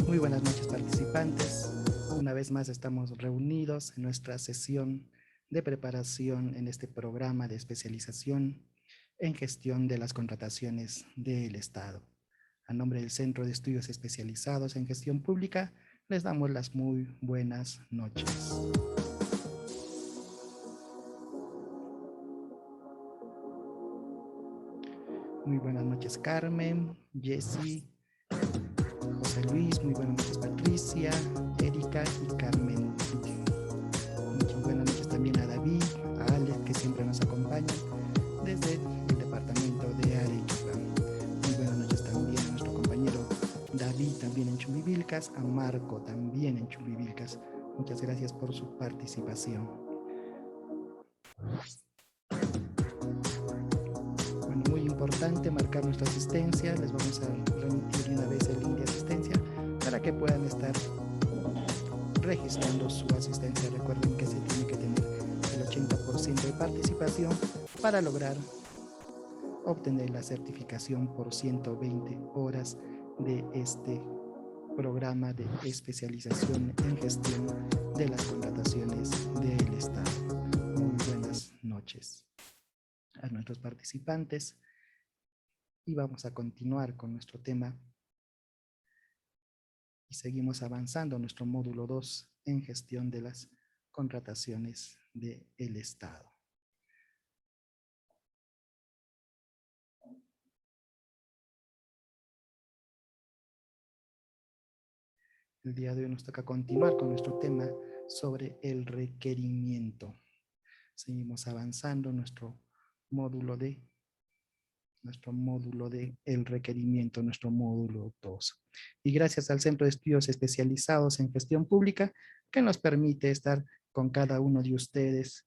Muy buenas noches, participantes. Una vez más estamos reunidos en nuestra sesión de preparación en este programa de especialización en gestión de las contrataciones del Estado. A nombre del Centro de Estudios Especializados en Gestión Pública, les damos las muy buenas noches. Muy buenas noches, Carmen, Jessy, José Luis, muy buenas noches, Patricia, Erika y Carmen. Muchas buenas noches también a David, a Alex, que siempre nos acompañan desde el departamento de Arequipa. Muy buenas noches también a nuestro compañero David, también en Chumbivilcas, a Marco, también en Chumbivilcas. Muchas gracias por su participación. Bueno, muy importante marcar nuestra asistencia. Les vamos a remitir de una vez el link de asistencia para que puedan estar registrando su asistencia. Recuerden que se tiene que tener el 80% de participación para lograr obtener la certificación por 120 horas de este programa de especialización en gestión de las contrataciones del Estado. Muy buenas noches a nuestros participantes y vamos a continuar con nuestro tema y seguimos avanzando en nuestro módulo 2 en gestión de las contrataciones del Estado. El día de hoy nos toca continuar con nuestro tema sobre el requerimiento. Seguimos avanzando en nuestro módulo de el requerimiento, nuestro módulo 2. Y gracias al Centro de Estudios Especializados en Gestión Pública, que nos permite estar con cada uno de ustedes,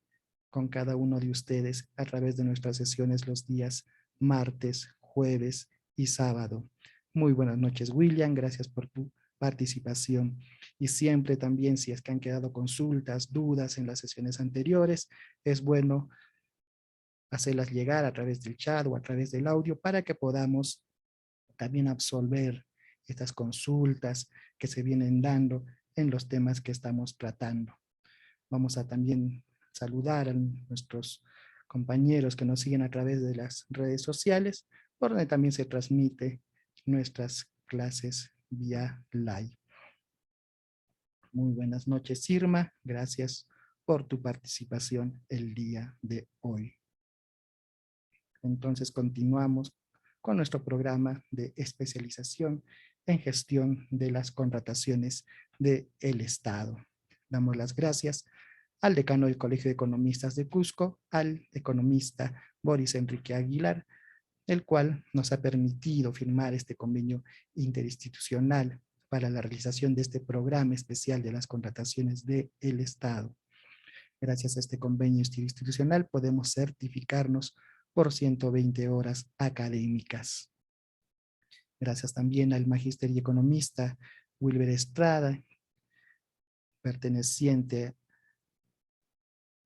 a través de nuestras sesiones los días martes, jueves y sábado. Muy buenas noches, William, gracias por tu participación. Y siempre también, si es que han quedado consultas, dudas en las sesiones anteriores, es bueno hacerlas llegar a través del chat o a través del audio para que podamos también absolver estas consultas que se vienen dando en los temas que estamos tratando. Vamos a también saludar a nuestros compañeros que nos siguen a través de las redes sociales, por donde también se transmite nuestras clases vía live. Muy buenas noches, Irma. Gracias por tu participación el día de hoy. Entonces continuamos con nuestro programa de especialización en gestión de las contrataciones del Estado. Damos las gracias al decano del Colegio de Economistas de Cusco, al economista Boris Enrique Aguilar, el cual nos ha permitido firmar este convenio interinstitucional para la realización de este programa especial de las contrataciones del Estado. Gracias a este convenio interinstitucional podemos certificarnos por 120 horas académicas. Gracias también al magíster y economista Wilber Estrada, perteneciente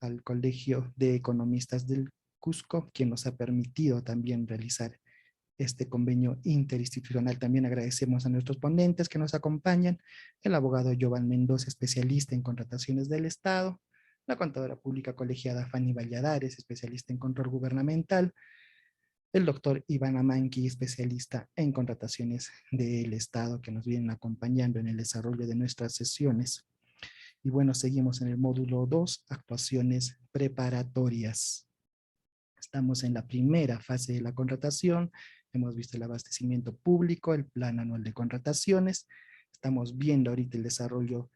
al Colegio de Economistas del Cusco, quien nos ha permitido también realizar este convenio interinstitucional. También agradecemos a nuestros ponentes que nos acompañan, el abogado Jovan Mendoza, especialista en contrataciones del Estado, la contadora pública colegiada Fanny Valladares, especialista en control gubernamental, el doctor Iván Amanqui, especialista en contrataciones del Estado, que nos vienen acompañando en el desarrollo de nuestras sesiones. Y bueno, seguimos en el módulo 2, actuaciones preparatorias. Estamos en la primera fase de la contratación. Hemos visto el abastecimiento público, el plan anual de contrataciones. Estamos viendo ahorita el desarrollo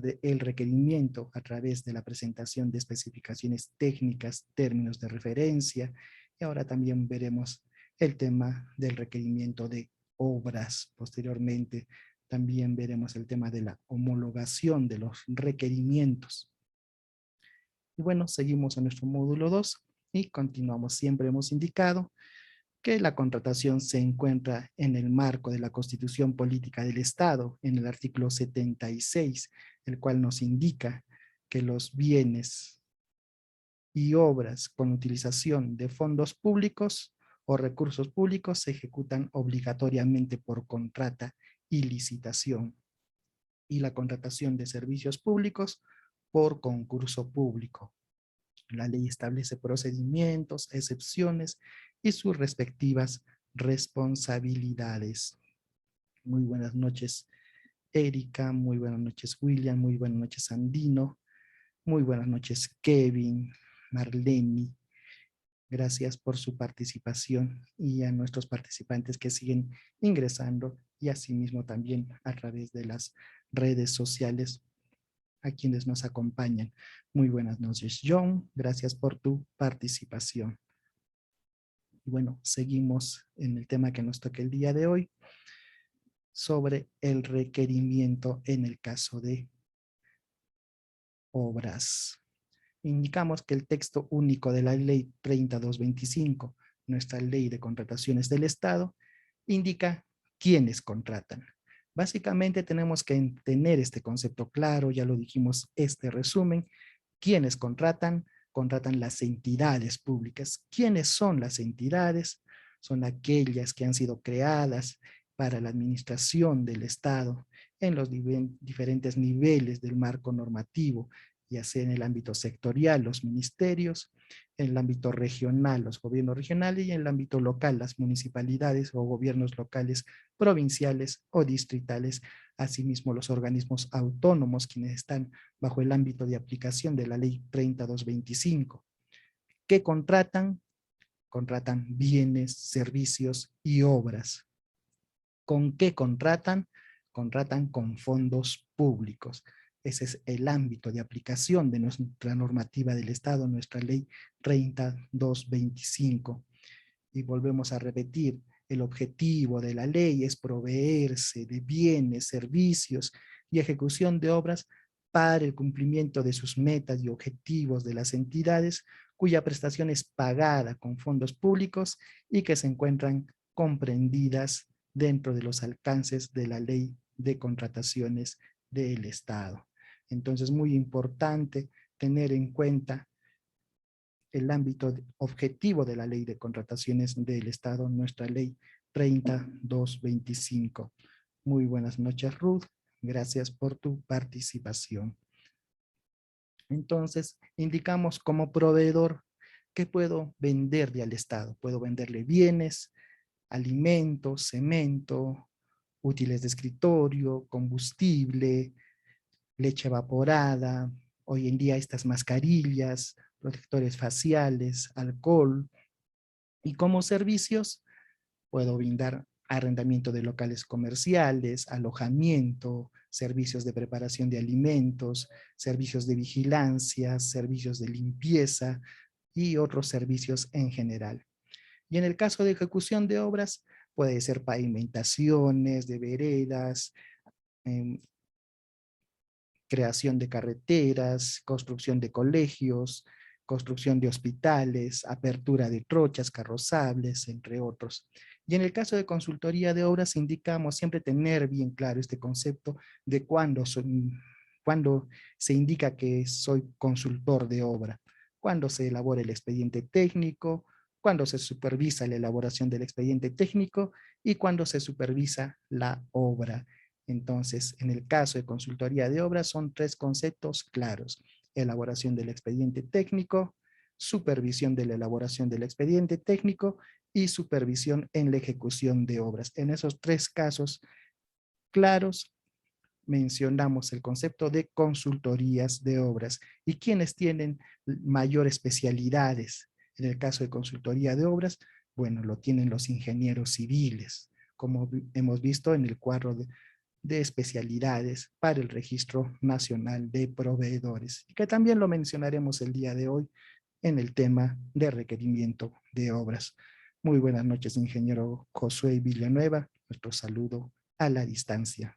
del requerimiento a través de la presentación de especificaciones técnicas, términos de referencia. Y ahora también veremos el tema del requerimiento de obras. Posteriormente también veremos el tema de la homologación de los requerimientos. Y bueno, seguimos en nuestro módulo 2 y continuamos. Siempre hemos indicado que la contratación se encuentra en el marco de la Constitución Política del Estado, en el artículo 76, el cual nos indica que los bienes y obras con utilización de fondos públicos o recursos públicos se ejecutan obligatoriamente por contrata y licitación, y la contratación de servicios públicos por concurso público. La ley establece procedimientos, excepciones y sus respectivas responsabilidades. Muy buenas noches, Erika. Muy buenas noches, William. Muy buenas noches, Andino. Muy buenas noches, Kevin, Marlene. Gracias por su participación y a nuestros participantes que siguen ingresando y asimismo también a través de las redes sociales a quienes nos acompañan. Muy buenas noches, John. Gracias por tu participación. Y bueno, seguimos en el tema que nos toca el día de hoy sobre el requerimiento en el caso de obras. Indicamos que el texto único de la ley 3225, nuestra ley de contrataciones del Estado, indica quiénes contratan. Básicamente tenemos que tener este concepto claro, ya lo dijimos, este resumen. ¿Quiénes contratan? Contratan las entidades públicas. ¿Quiénes son las entidades? Son aquellas que han sido creadas para la administración del Estado en los diferentes niveles del marco normativo, ya sea en el ámbito sectorial, los ministerios, en el ámbito regional, los gobiernos regionales, y en el ámbito local, las municipalidades o gobiernos locales, provinciales o distritales, asimismo los organismos autónomos, quienes están bajo el ámbito de aplicación de la ley 3225. ¿Qué contratan? Contratan bienes, servicios y obras. ¿Con qué contratan? Contratan con fondos públicos. Ese es el ámbito de aplicación de nuestra normativa del Estado, nuestra ley 3225. Y volvemos a repetir, el objetivo de la ley es proveerse de bienes, servicios y ejecución de obras para el cumplimiento de sus metas y objetivos de las entidades cuya prestación es pagada con fondos públicos y que se encuentran comprendidas dentro de los alcances de la ley de contrataciones del Estado. Entonces, muy importante tener en cuenta el ámbito objetivo de la ley de contrataciones del Estado, nuestra ley 3225. Muy buenas noches, Ruth. Gracias por tu participación. Entonces, indicamos como proveedor que puedo venderle al Estado. Puedo venderle bienes, alimentos, cemento, útiles de escritorio, combustible, leche evaporada, hoy en día estas mascarillas, protectores faciales, alcohol, y como servicios puedo brindar arrendamiento de locales comerciales, alojamiento, servicios de preparación de alimentos, servicios de vigilancia, servicios de limpieza y otros servicios en general. Y en el caso de ejecución de obras, puede ser pavimentaciones de veredas, creación de carreteras, construcción de colegios, construcción de hospitales, apertura de trochas, carrozables, entre otros. Y en el caso de consultoría de obras, indicamos siempre tener bien claro este concepto de cuando se indica que soy consultor de obra, cuando se elabora el expediente técnico, cuando se supervisa la elaboración del expediente técnico y cuando se supervisa la obra. Entonces, en el caso de consultoría de obras son tres conceptos claros: elaboración del expediente técnico, supervisión de la elaboración del expediente técnico y supervisión en la ejecución de obras. En esos tres casos claros mencionamos el concepto de consultorías de obras. ¿Y quiénes tienen mayor especialidades? En el caso de consultoría de obras, bueno, lo tienen los ingenieros civiles, como hemos visto en el cuadro de especialidades para el Registro Nacional de Proveedores, y que también lo mencionaremos el día de hoy en el tema de requerimiento de obras. Muy buenas noches, ingeniero Josué Villanueva. Nuestro saludo a la distancia.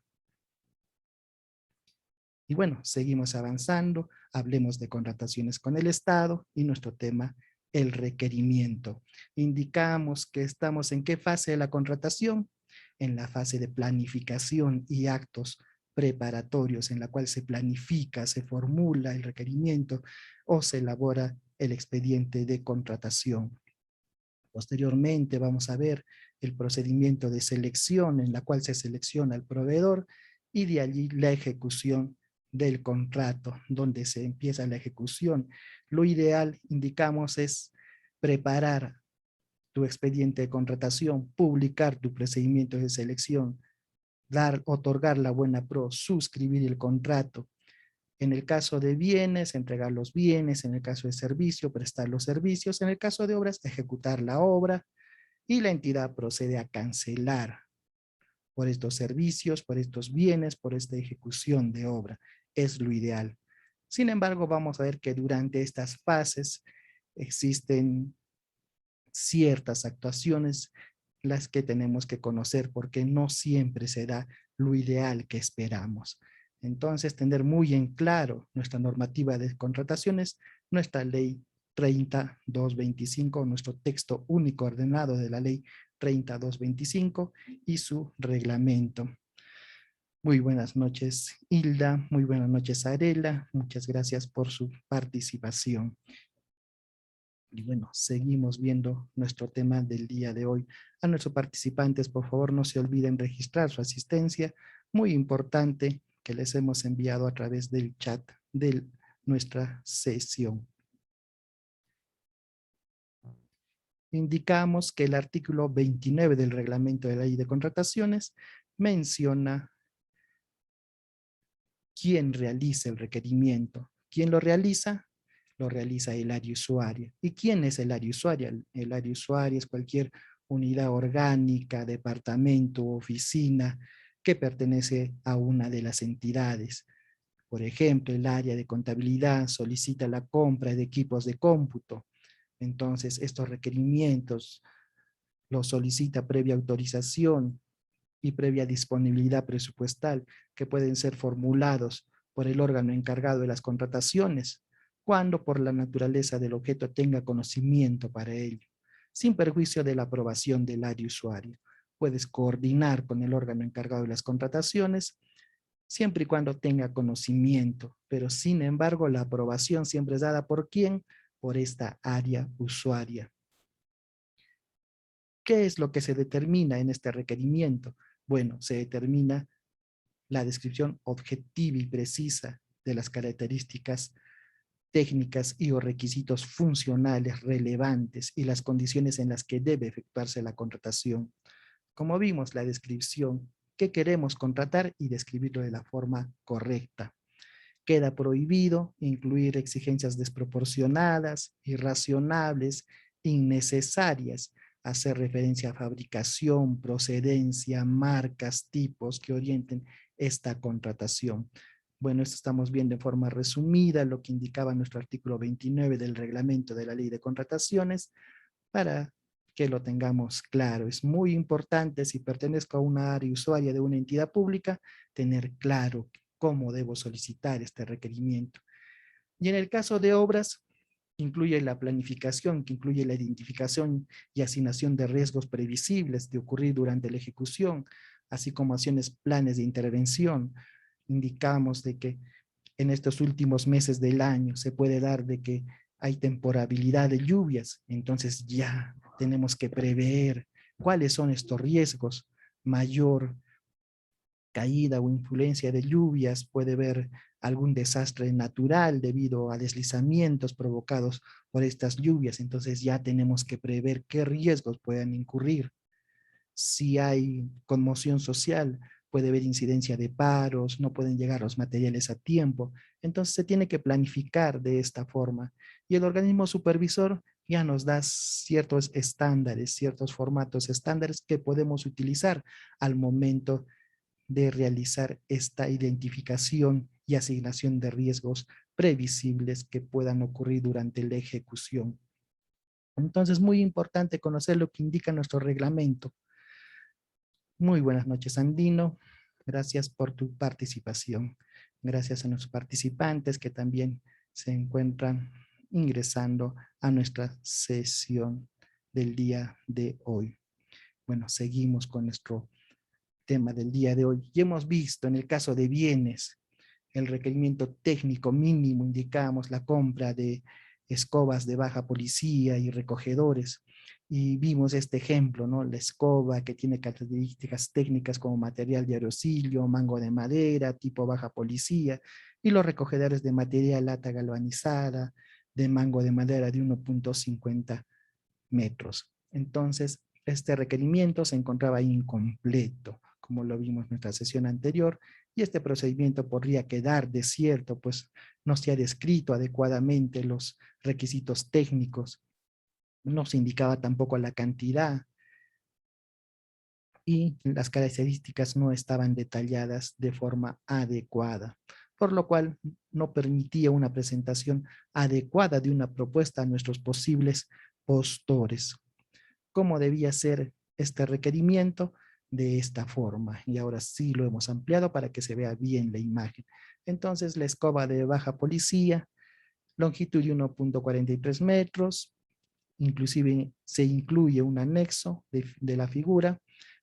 Y bueno, seguimos avanzando. Hablemos de contrataciones con el Estado y nuestro tema el requerimiento. Indicamos que estamos en qué fase de la contratación, en la fase de planificación y actos preparatorios, en la cual se planifica, se formula el requerimiento o se elabora el expediente de contratación. Posteriormente vamos a ver el procedimiento de selección en la cual se selecciona el proveedor y de allí la ejecución del contrato, donde se empieza la ejecución. Lo ideal, indicamos, es preparar tu expediente de contratación, publicar tu procedimiento de selección, otorgar la buena pro, suscribir el contrato. En el caso de bienes, entregar los bienes; en el caso de servicio, prestar los servicios; en el caso de obras, ejecutar la obra, y la entidad procede a cancelar por estos servicios, por estos bienes, por esta ejecución de obra. Es lo ideal. Sin embargo, vamos a ver que durante estas fases existen ciertas actuaciones las que tenemos que conocer, porque no siempre se da lo ideal que esperamos. Entonces, tener muy en claro nuestra normativa de contrataciones, nuestra ley 30.225, nuestro texto único ordenado de la ley 30.225 y su reglamento. Muy buenas noches, Hilda. Muy buenas noches, Arela. Muchas gracias por su participación. Y bueno, seguimos viendo nuestro tema del día de hoy. A nuestros participantes, por favor, no se olviden registrar su asistencia. Muy importante, que les hemos enviado a través del chat de nuestra sesión. Indicamos que el artículo 29 del reglamento de la ley de contrataciones menciona quién realiza el requerimiento. ¿Quién lo realiza? Lo realiza el área usuaria. ¿Y quién es el área usuaria? El área usuaria es cualquier unidad orgánica, departamento, oficina que pertenece a una de las entidades. Por ejemplo, el área de contabilidad solicita la compra de equipos de cómputo. Entonces, estos requerimientos los solicita previa autorización y previa disponibilidad presupuestal, que pueden ser formulados por el órgano encargado de las contrataciones, cuando por la naturaleza del objeto tenga conocimiento para ello, sin perjuicio de la aprobación del área usuario. Puedes coordinar con el órgano encargado de las contrataciones, siempre y cuando tenga conocimiento, pero sin embargo la aprobación siempre es dada ¿por quién? Por esta área usuaria. ¿Qué es lo que se determina en este requerimiento? Bueno, se determina la descripción objetiva y precisa de las características técnicas y o requisitos funcionales relevantes y las condiciones en las que debe efectuarse la contratación. Como vimos, la descripción, qué queremos contratar y describirlo de la forma correcta. Queda prohibido incluir exigencias desproporcionadas, irracionables, innecesarias, hacer referencia a fabricación, procedencia, marcas, tipos que orienten esta contratación. Bueno, esto estamos viendo en forma resumida lo que indicaba nuestro artículo 29 del reglamento de la ley de contrataciones, para que lo tengamos claro. Es muy importante, si pertenezco a una área usuaria de una entidad pública, tener claro cómo debo solicitar este requerimiento. Y en el caso de obras, incluye la planificación, que incluye la identificación y asignación de riesgos previsibles de ocurrir durante la ejecución, así como acciones, planes de intervención. Indicamos de que en estos últimos meses del año se puede dar de que hay temporalidad de lluvias, entonces ya tenemos que prever cuáles son estos riesgos. Mayor caída o influencia de lluvias, puede haber algún desastre natural debido a deslizamientos provocados por estas lluvias, entonces ya tenemos que prever qué riesgos puedan incurrir. Si hay conmoción social, puede haber incidencia de paros, no pueden llegar los materiales a tiempo, entonces se tiene que planificar de esta forma. Y el organismo supervisor ya nos da ciertos estándares, ciertos formatos estándares que podemos utilizar al momento de realizar esta identificación y asignación de riesgos previsibles que puedan ocurrir durante la ejecución. Entonces, muy importante conocer lo que indica nuestro reglamento. Muy buenas noches, Andino. Gracias por tu participación. Gracias a los participantes que también se encuentran ingresando a nuestra sesión del día de hoy. Bueno, seguimos con nuestro tema del día de hoy. Y hemos visto en el caso de bienes, el requerimiento técnico mínimo, indicamos la compra de escobas de baja policía y recogedores. Y vimos este ejemplo, ¿no? La escoba que tiene características técnicas como material de aerosilio, mango de madera, tipo baja policía, y los recogedores de material lata galvanizada, de mango de madera de 1.50 metros. Entonces, este requerimiento se encontraba incompleto, como lo vimos en nuestra sesión anterior, y este procedimiento podría quedar desierto, pues no se ha descrito adecuadamente los requisitos técnicos, no se indicaba tampoco la cantidad y las características no estaban detalladas de forma adecuada, por lo cual no permitía una presentación adecuada de una propuesta a nuestros posibles postores. ¿Cómo debía ser este requerimiento? De esta forma, y ahora sí lo hemos ampliado para que se vea bien la imagen. Entonces, la escoba de baja policía, longitud de 1.43 metros, inclusive se incluye un anexo de la figura,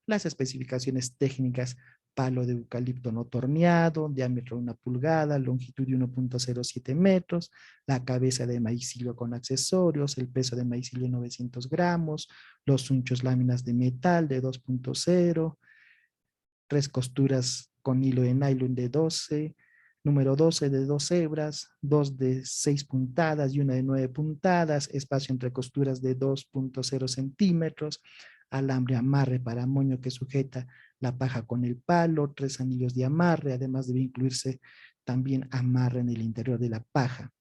las especificaciones técnicas: palo de eucalipto no torneado, diámetro 1 pulgada, longitud de 1.07 metros, la cabeza de maicillo con accesorios, el peso de maicillo 900 gramos, los unchos láminas de metal de 2.0, 3 costuras con hilo de nylon de 12, número 12 de 2 hebras, 2 de 6 puntadas y una de 9 puntadas, espacio entre costuras de 2.0 centímetros, alambre amarre para moño que sujeta la paja con el palo, 3 anillos de amarre, además debe incluirse también amarre en el interior de la paja.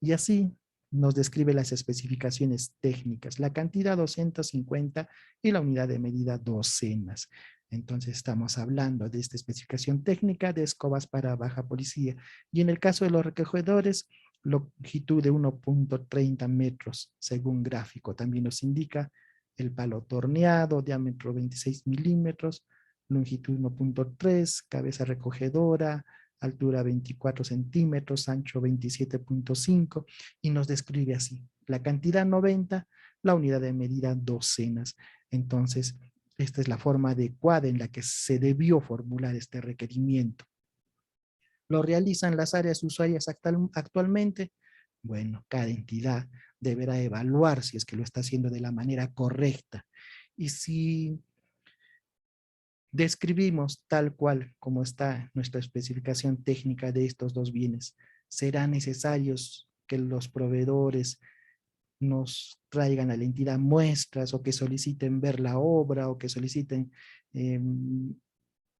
Y así nos describe las especificaciones técnicas, la cantidad 250 y la unidad de medida docenas. Entonces estamos hablando de esta especificación técnica de escobas para baja policía. Y en el caso de los recogedores, longitud de 1.30 metros, según gráfico. También nos indica el palo torneado, diámetro 26 milímetros, longitud 1.3, cabeza recogedora, altura 24 centímetros, ancho 27.5, y nos describe así: la cantidad 90, la unidad de medida docenas. Entonces, esta es la forma adecuada en la que se debió formular este requerimiento. ¿Lo realizan las áreas usuarias actualmente? Bueno, cada entidad deberá evaluar si es que lo está haciendo de la manera correcta. Y si describimos tal cual como está nuestra especificación técnica de estos dos bienes, será necesario que los proveedores nos traigan a la entidad muestras, o que soliciten ver la obra, o que soliciten eh,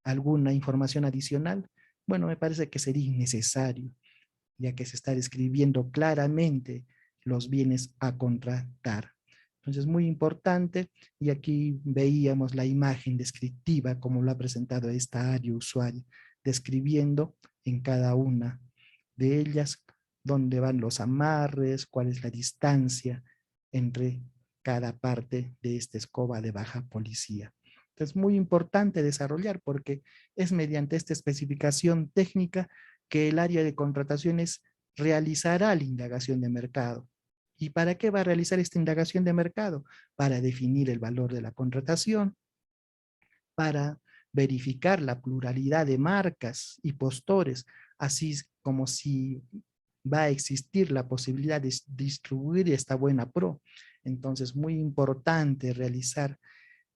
alguna información adicional. Bueno, me parece que sería innecesario, ya que se está describiendo claramente los bienes a contratar. Entonces, muy importante, y aquí veíamos la imagen descriptiva como lo ha presentado esta área usuaria, describiendo en cada una de ellas dónde van los amarres, cuál es la distancia entre cada parte de esta escoba de baja policía. Entonces, muy importante desarrollar, porque es mediante esta especificación técnica que el área de contrataciones realizará la indagación de mercado. ¿Y para qué va a realizar esta indagación de mercado? Para definir el valor de la contratación, para verificar la pluralidad de marcas y postores, así como si va a existir la posibilidad de distribuir esta buena pro. Entonces, muy importante realizar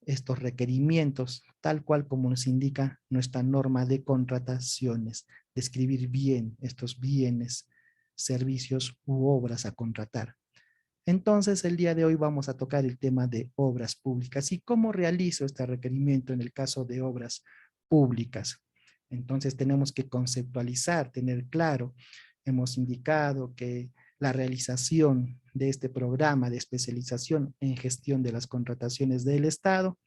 estos requerimientos, tal cual como nos indica nuestra norma de contrataciones, describir bien estos bienes, servicios u obras a contratar. Entonces, el día de hoy vamos a tocar el tema de obras públicas y cómo realizo este requerimiento en el caso de obras públicas. Entonces, tenemos que conceptualizar, tener claro. Hemos indicado que la realización de este programa de especialización en gestión de las contrataciones del Estado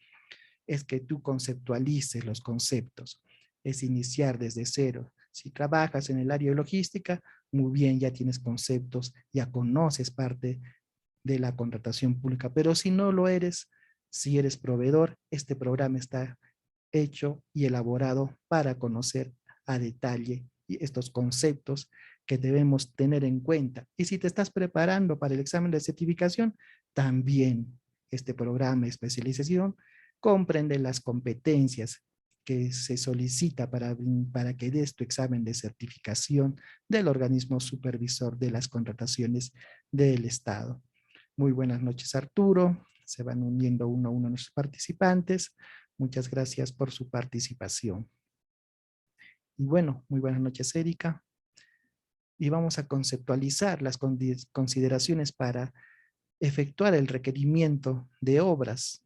es que tú conceptualices los conceptos, es iniciar desde cero. Si trabajas en el área de logística, muy bien, ya tienes conceptos, ya conoces parte de la contratación pública, pero si no lo eres, si eres proveedor, este programa está hecho y elaborado para conocer a detalle estos conceptos que debemos tener en cuenta. Y si te estás preparando para el examen de certificación, también este programa de especialización comprende las competencias que se solicita para que des tu examen de certificación del organismo supervisor de las contrataciones del Estado. Muy buenas noches, Arturo. Se van uniendo uno a uno nuestros participantes. Muchas gracias por su participación. Y bueno, muy buenas noches, Erika. Y vamos a conceptualizar las consideraciones para efectuar el requerimiento de obras.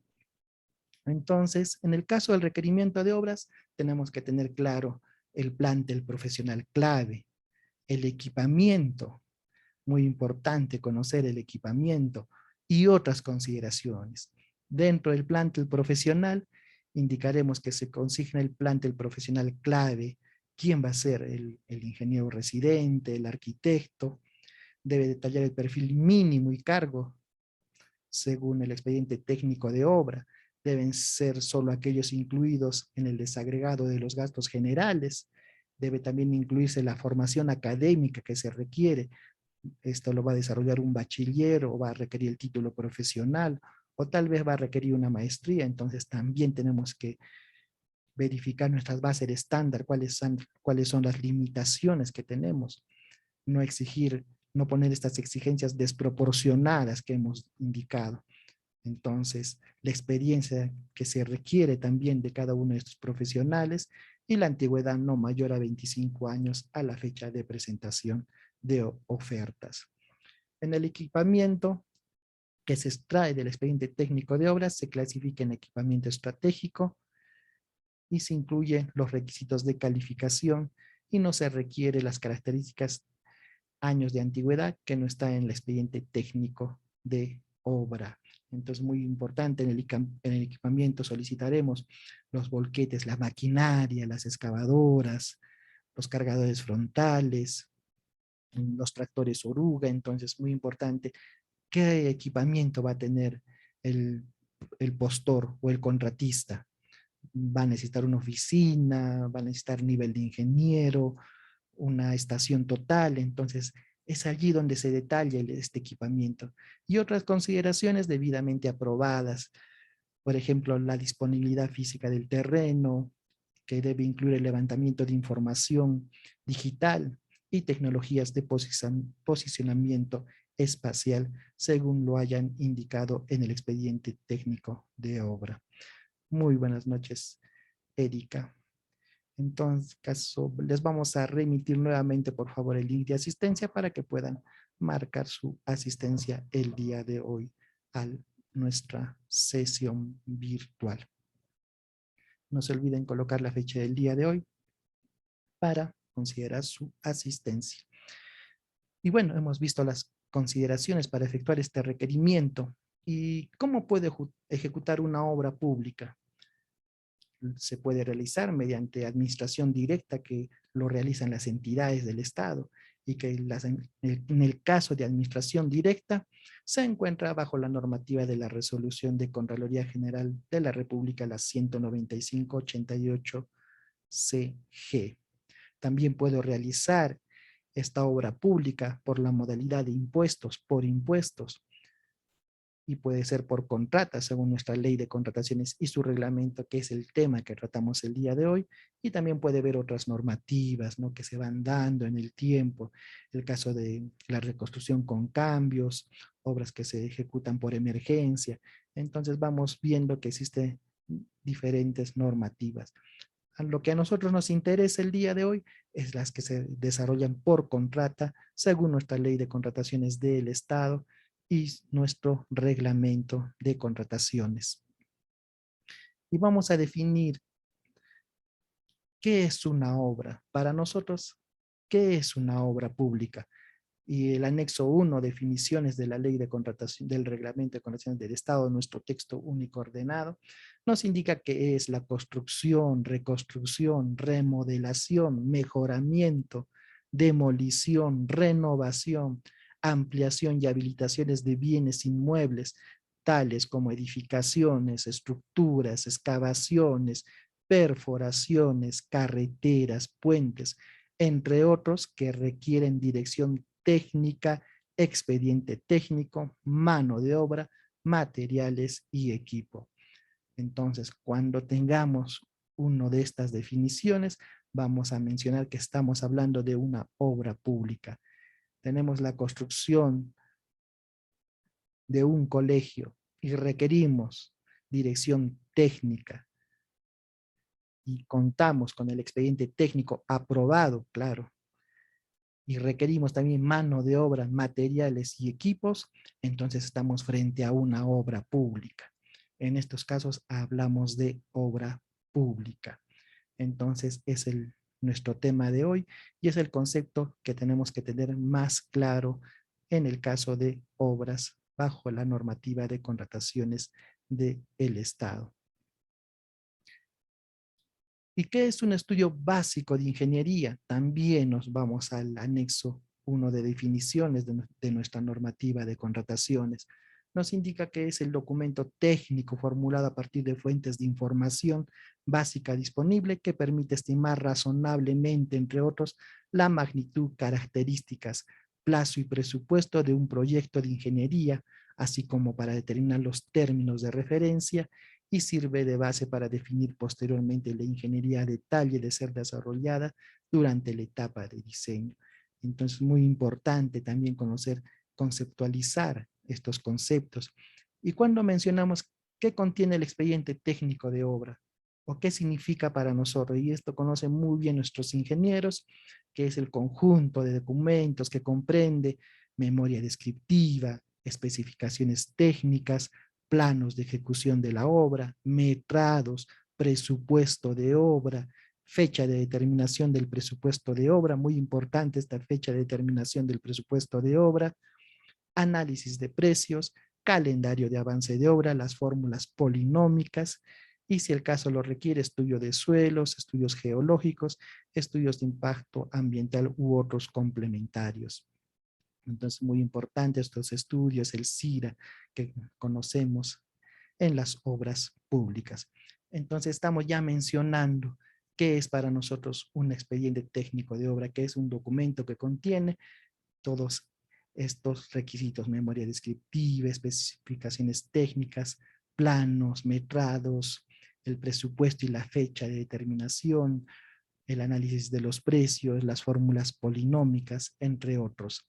Entonces, en el caso del requerimiento de obras, tenemos que tener claro el plantel profesional clave, el equipamiento, muy importante conocer el equipamiento y otras consideraciones. Dentro del plantel profesional, indicaremos que se consigna el plantel profesional clave, quién va a ser el ingeniero residente, el arquitecto, debe detallar el perfil mínimo y cargo según el expediente técnico de obra. Deben ser solo aquellos incluidos en el desagregado de los gastos generales. Debe también incluirse la formación académica que se requiere. Esto lo va a desarrollar un bachiller o va a requerir el título profesional o tal vez va a requerir una maestría. Entonces también tenemos que verificar nuestras bases de estándar, cuáles son las limitaciones que tenemos. No exigir, no poner estas exigencias desproporcionadas que hemos indicado. Entonces, la experiencia que se requiere también de cada uno de estos profesionales y la antigüedad no mayor a 25 años a la fecha de presentación de ofertas. En el equipamiento que se extrae del expediente técnico de obras se clasifica en equipamiento estratégico y se incluyen los requisitos de calificación y no se requiere las características años de antigüedad que no está en el expediente técnico de obra. Entonces, muy importante, en el equipamiento solicitaremos los volquetes, la maquinaria, las excavadoras, los cargadores frontales, los tractores oruga. Entonces, muy importante, ¿qué equipamiento va a tener el postor o el contratista? Va a necesitar una oficina, va a necesitar nivel de ingeniero, una estación total. Entonces, es allí donde se detalla este equipamiento. Y otras consideraciones debidamente aprobadas, por ejemplo, la disponibilidad física del terreno, que debe incluir el levantamiento de información digital y tecnologías de posicionamiento espacial, según lo hayan indicado en el expediente técnico de obra. Muy buenas noches, Erika. Entonces, les vamos a remitir nuevamente, por favor, el link de asistencia para que puedan marcar su asistencia el día de hoy a nuestra sesión virtual. No se olviden colocar la fecha del día de hoy para considerar su asistencia. Y bueno, hemos visto las consideraciones para efectuar este requerimiento. ¿Y cómo puede ejecutar una obra pública? Se puede realizar mediante administración directa que lo realizan las entidades del Estado y que en el caso de administración directa se encuentra bajo la normativa de la resolución de Contraloría General de la República, la 195/88 CG. También puedo realizar esta obra pública por la modalidad de impuestos, por impuestos, y puede ser por contrata según nuestra ley de contrataciones y su reglamento, que es el tema que tratamos el día de hoy, y también puede haber otras normativas, ¿no?, que se van dando en el tiempo, el caso de la reconstrucción con cambios, obras que se ejecutan por emergencia. Entonces vamos viendo que existen diferentes normativas. Lo que a nosotros nos interesa el día de hoy es las que se desarrollan por contrata según nuestra ley de contrataciones del Estado y nuestro reglamento de contrataciones. Y vamos a definir qué es una obra. Para nosotros, ¿qué es una obra pública? Y el anexo 1, definiciones de la ley de contratación, del reglamento de contrataciones del Estado, nuestro texto único ordenado, nos indica que es la construcción, reconstrucción, remodelación, mejoramiento, demolición, renovación, ampliación y habilitaciones de bienes inmuebles, tales como edificaciones, estructuras, excavaciones, perforaciones, carreteras, puentes, entre otros que requieren dirección técnica, expediente técnico, mano de obra, materiales y equipo. Entonces, cuando tengamos una de estas definiciones, vamos a mencionar que estamos hablando de una obra pública. Tenemos la construcción de un colegio y requerimos dirección técnica y contamos con el expediente técnico aprobado, claro, y requerimos también mano de obra, materiales y equipos, entonces estamos frente a una obra pública. En estos casos hablamos de obra pública. Entonces es nuestro tema de hoy y es el concepto que tenemos que tener más claro en el caso de obras bajo la normativa de contrataciones del Estado. ¿Y qué es un estudio básico de ingeniería? También nos vamos al anexo 1 de definiciones de nuestra normativa de contrataciones. Nos indica que es el documento técnico formulado a partir de fuentes de información básica disponible que permite estimar razonablemente, entre otros, la magnitud, características, plazo y presupuesto de un proyecto de ingeniería, así como para determinar los términos de referencia y sirve de base para definir posteriormente la ingeniería a detalle de ser desarrollada durante la etapa de diseño. Entonces, muy importante también conocer, conceptualizar estos conceptos. Y cuando mencionamos qué contiene el expediente técnico de obra o qué significa para nosotros, y esto conocen muy bien nuestros ingenieros, que es el conjunto de documentos que comprende memoria descriptiva, especificaciones técnicas, planos de ejecución de la obra, metrados, presupuesto de obra, fecha de determinación del presupuesto de obra, muy importante esta fecha de determinación del presupuesto de obra, análisis de precios, calendario de avance de obra, las fórmulas polinómicas, y si el caso lo requiere, estudio de suelos, estudios geológicos, estudios de impacto ambiental u otros complementarios. Entonces, muy importante estos estudios, el CIRA, que conocemos en las obras públicas. Entonces, estamos ya mencionando qué es para nosotros un expediente técnico de obra, que es un documento que contiene todos estos requisitos: memoria descriptiva, especificaciones técnicas, planos, metrados, el presupuesto y la fecha de determinación, el análisis de los precios, las fórmulas polinómicas, entre otros.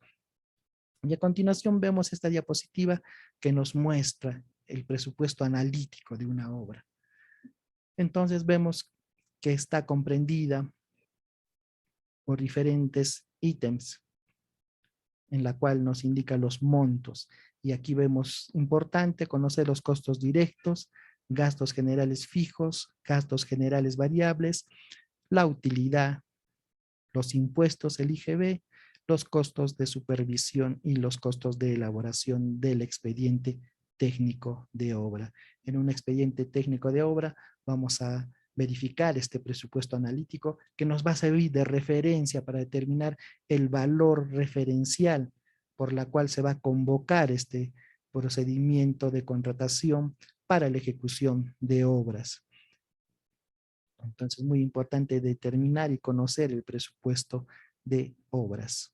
Y a continuación vemos esta diapositiva que nos muestra el presupuesto analítico de una obra. Entonces vemos que está comprendida por diferentes ítems, en la cual nos indica los montos. Y aquí vemos importante conocer los costos directos, gastos generales fijos, gastos generales variables, la utilidad, los impuestos, el IGB, los costos de supervisión y los costos de elaboración del expediente técnico de obra. En un expediente técnico de obra vamos a verificar este presupuesto analítico que nos va a servir de referencia para determinar el valor referencial por la cual se va a convocar este procedimiento de contratación para la ejecución de obras. Entonces, muy importante determinar y conocer el presupuesto de obras.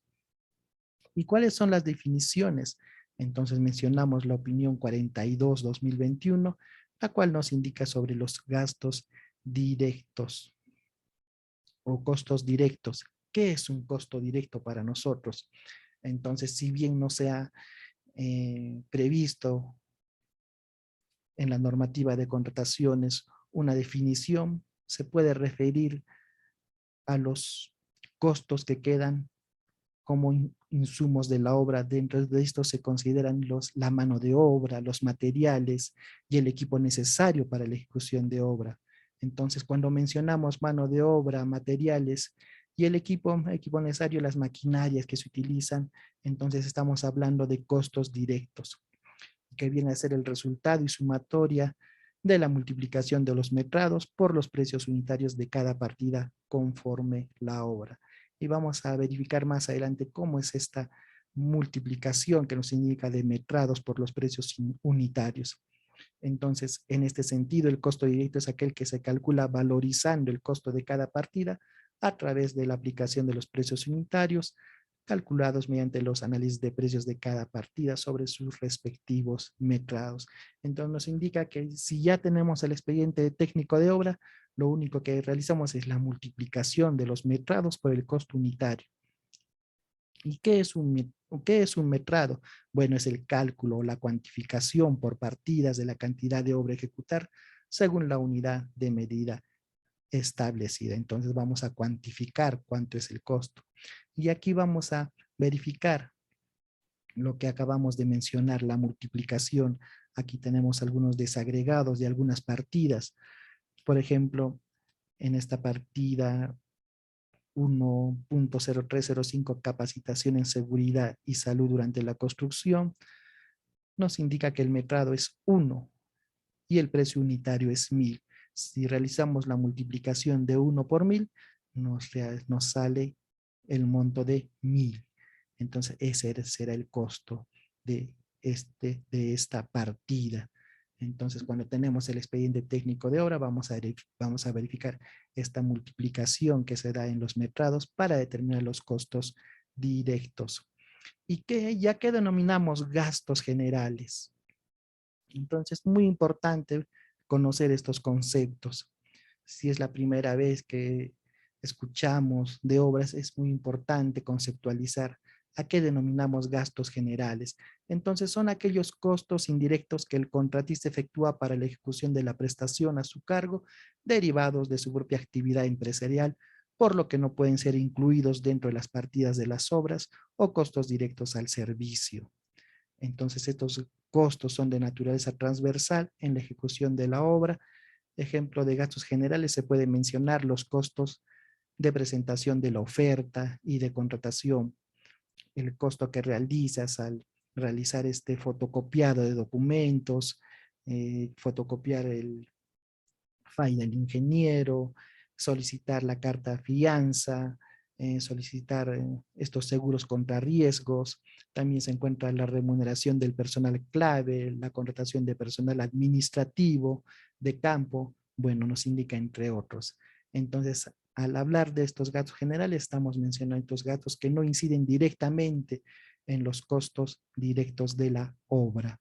¿Y cuáles son las definiciones? Entonces mencionamos la opinión 42/2021, la cual nos indica sobre los gastos directos o costos directos. ¿Qué es un costo directo para nosotros? Entonces, si bien no se ha previsto en la normativa de contrataciones una definición, se puede referir a los costos que quedan como insumos de la obra. Dentro de esto se consideran la mano de obra, los materiales y el equipo necesario para la ejecución de obra. Entonces, cuando mencionamos mano de obra, materiales y el equipo necesario, las maquinarias que se utilizan, entonces estamos hablando de costos directos, que viene a ser el resultado y sumatoria de la multiplicación de los metrados por los precios unitarios de cada partida conforme la obra. Y vamos a verificar más adelante cómo es esta multiplicación que nos indica de metrados por los precios unitarios. Entonces, en este sentido, el costo directo es aquel que se calcula valorizando el costo de cada partida a través de la aplicación de los precios unitarios, calculados mediante los análisis de precios de cada partida sobre sus respectivos metrados. Entonces nos indica que si ya tenemos el expediente técnico de obra, lo único que realizamos es la multiplicación de los metrados por el costo unitario. ¿Y qué es un metrado? Bueno, es el cálculo o la cuantificación por partidas de la cantidad de obra a ejecutar según la unidad de medida establecida. Entonces vamos a cuantificar cuánto es el costo. Y aquí vamos a verificar lo que acabamos de mencionar, la multiplicación. Aquí tenemos algunos desagregados de algunas partidas. Por ejemplo, en esta partida 1.0305, capacitación en seguridad y salud durante la construcción, nos indica que el metrado es 1 y el precio unitario es 1000. Si realizamos la multiplicación de 1 por 1000, nos sale el monto de 1000. Entonces ese será el costo de esta partida. Entonces cuando tenemos el expediente técnico de obra, vamos a verificar esta multiplicación que se da en los metrados para determinar los costos directos. ¿Y ya que denominamos gastos generales? Entonces, muy importante conocer estos conceptos. Si es la primera vez que escuchamos de obras, es muy importante conceptualizar a qué denominamos gastos generales. Entonces, son aquellos costos indirectos que el contratista efectúa para la ejecución de la prestación a su cargo, derivados de su propia actividad empresarial, por lo que no pueden ser incluidos dentro de las partidas de las obras o costos directos al servicio. Entonces, estos costos son de naturaleza transversal en la ejecución de la obra. Ejemplo de gastos generales, se puede mencionar los costos de presentación de la oferta y de contratación, el costo que realizas al realizar este fotocopiado de documentos, fotocopiar el file del ingeniero, solicitar la carta fianza, solicitar estos seguros contra riesgos. También se encuentra la remuneración del personal clave, la contratación de personal administrativo, de campo, bueno, nos indica entre otros. Entonces, al hablar de estos gastos generales, estamos mencionando estos gastos que no inciden directamente en los costos directos de la obra.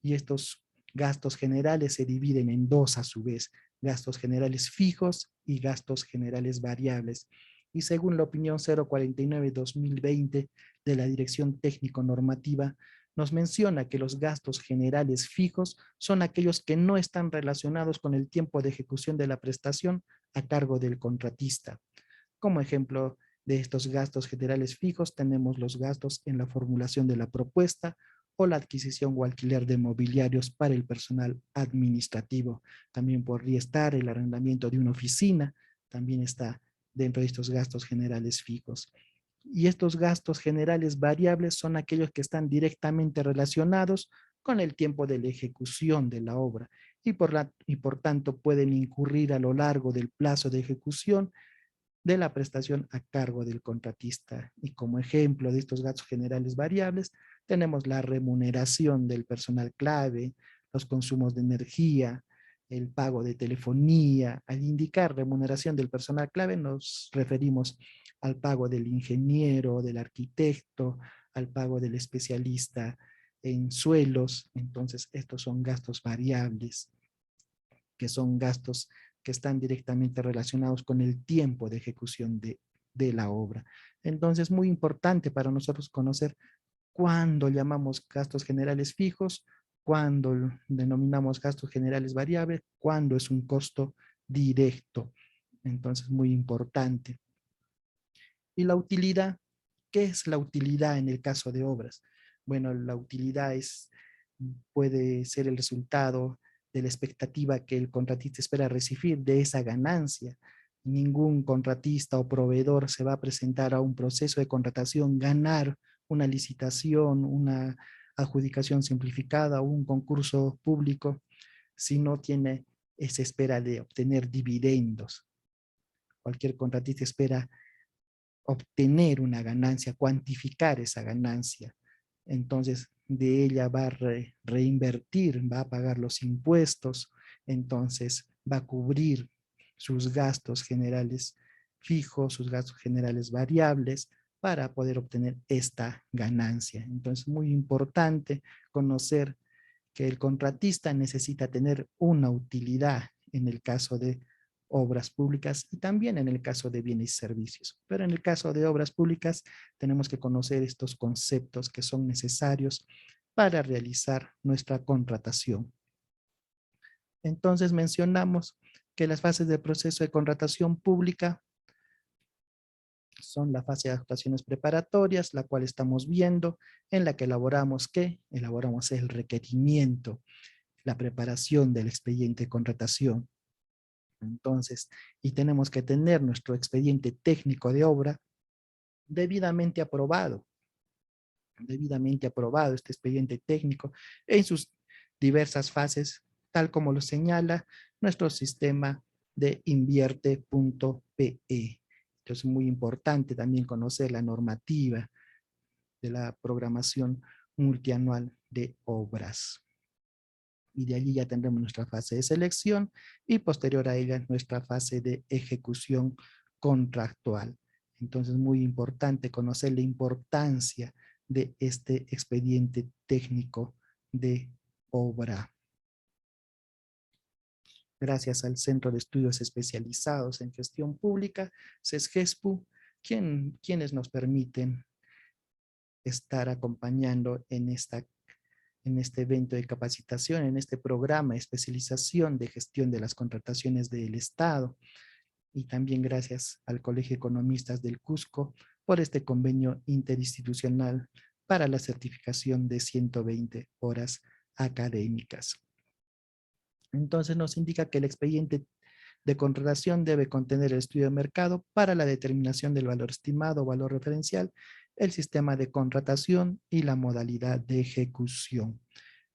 Y estos gastos generales se dividen en dos a su vez: gastos generales fijos y gastos generales variables. Y según la opinión 049-2020 de la Dirección Técnico-Normativa, nos menciona que los gastos generales fijos son aquellos que no están relacionados con el tiempo de ejecución de la prestación a cargo del contratista. Como ejemplo de estos gastos generales fijos tenemos los gastos en la formulación de la propuesta o la adquisición o alquiler de mobiliarios para el personal administrativo. También podría estar el arrendamiento de una oficina, también está dentro de estos gastos generales fijos. Y estos gastos generales variables son aquellos que están directamente relacionados con el tiempo de la ejecución de la obra y por tanto pueden incurrir a lo largo del plazo de ejecución de la prestación a cargo del contratista. Y como ejemplo de estos gastos generales variables, tenemos la remuneración del personal clave, los consumos de energía, el pago de telefonía. Al indicar remuneración del personal clave nos referimos al pago del ingeniero, del arquitecto, al pago del especialista en suelos. Entonces, estos son gastos variables, que son gastos que están directamente relacionados con el tiempo de ejecución de la obra. Entonces, muy importante para nosotros conocer cuándo llamamos gastos generales fijos, cuándo denominamos gastos generales variables, cuándo es un costo directo. Entonces, muy importante. ¿Y la utilidad? ¿Qué es la utilidad en el caso de obras? Bueno, la utilidad puede ser el resultado de la expectativa que el contratista espera recibir de esa ganancia. Ningún contratista o proveedor se va a presentar a un proceso de contratación, ganar una licitación, una adjudicación simplificada o un concurso público si no tiene esa espera de obtener dividendos. Cualquier contratista espera obtener una ganancia, cuantificar esa ganancia. Entonces, de ella va a reinvertir, va a pagar los impuestos, entonces va a cubrir sus gastos generales fijos, sus gastos generales variables, para poder obtener esta ganancia. Entonces, muy importante conocer que el contratista necesita tener una utilidad en el caso de obras públicas y también en el caso de bienes y servicios. Pero en el caso de obras públicas tenemos que conocer estos conceptos que son necesarios para realizar nuestra contratación. Entonces mencionamos que las fases del proceso de contratación pública son la fase de actuaciones preparatorias, la cual estamos viendo, en la que elaboramos ¿qué? Elaboramos el requerimiento, la preparación del expediente de contratación. Entonces, y tenemos que tener nuestro expediente técnico de obra debidamente aprobado este expediente técnico en sus diversas fases, tal como lo señala nuestro sistema de invierte.pe. Entonces, es muy importante también conocer la normativa de la programación multianual de obras. Y de allí ya tendremos nuestra fase de selección y posterior a ella nuestra fase de ejecución contractual. Entonces, muy importante conocer la importancia de este expediente técnico de obra. Gracias al Centro de Estudios Especializados en Gestión Pública, CESGESPU, quienes nos permiten estar acompañando en este evento de capacitación, en este programa de especialización de gestión de las contrataciones del Estado, y también gracias al Colegio de Economistas del Cusco por este convenio interinstitucional para la certificación de 120 horas académicas. Entonces nos indica que el expediente de contratación debe contener el estudio de mercado para la determinación del valor estimado o valor referencial, el sistema de contratación y la modalidad de ejecución.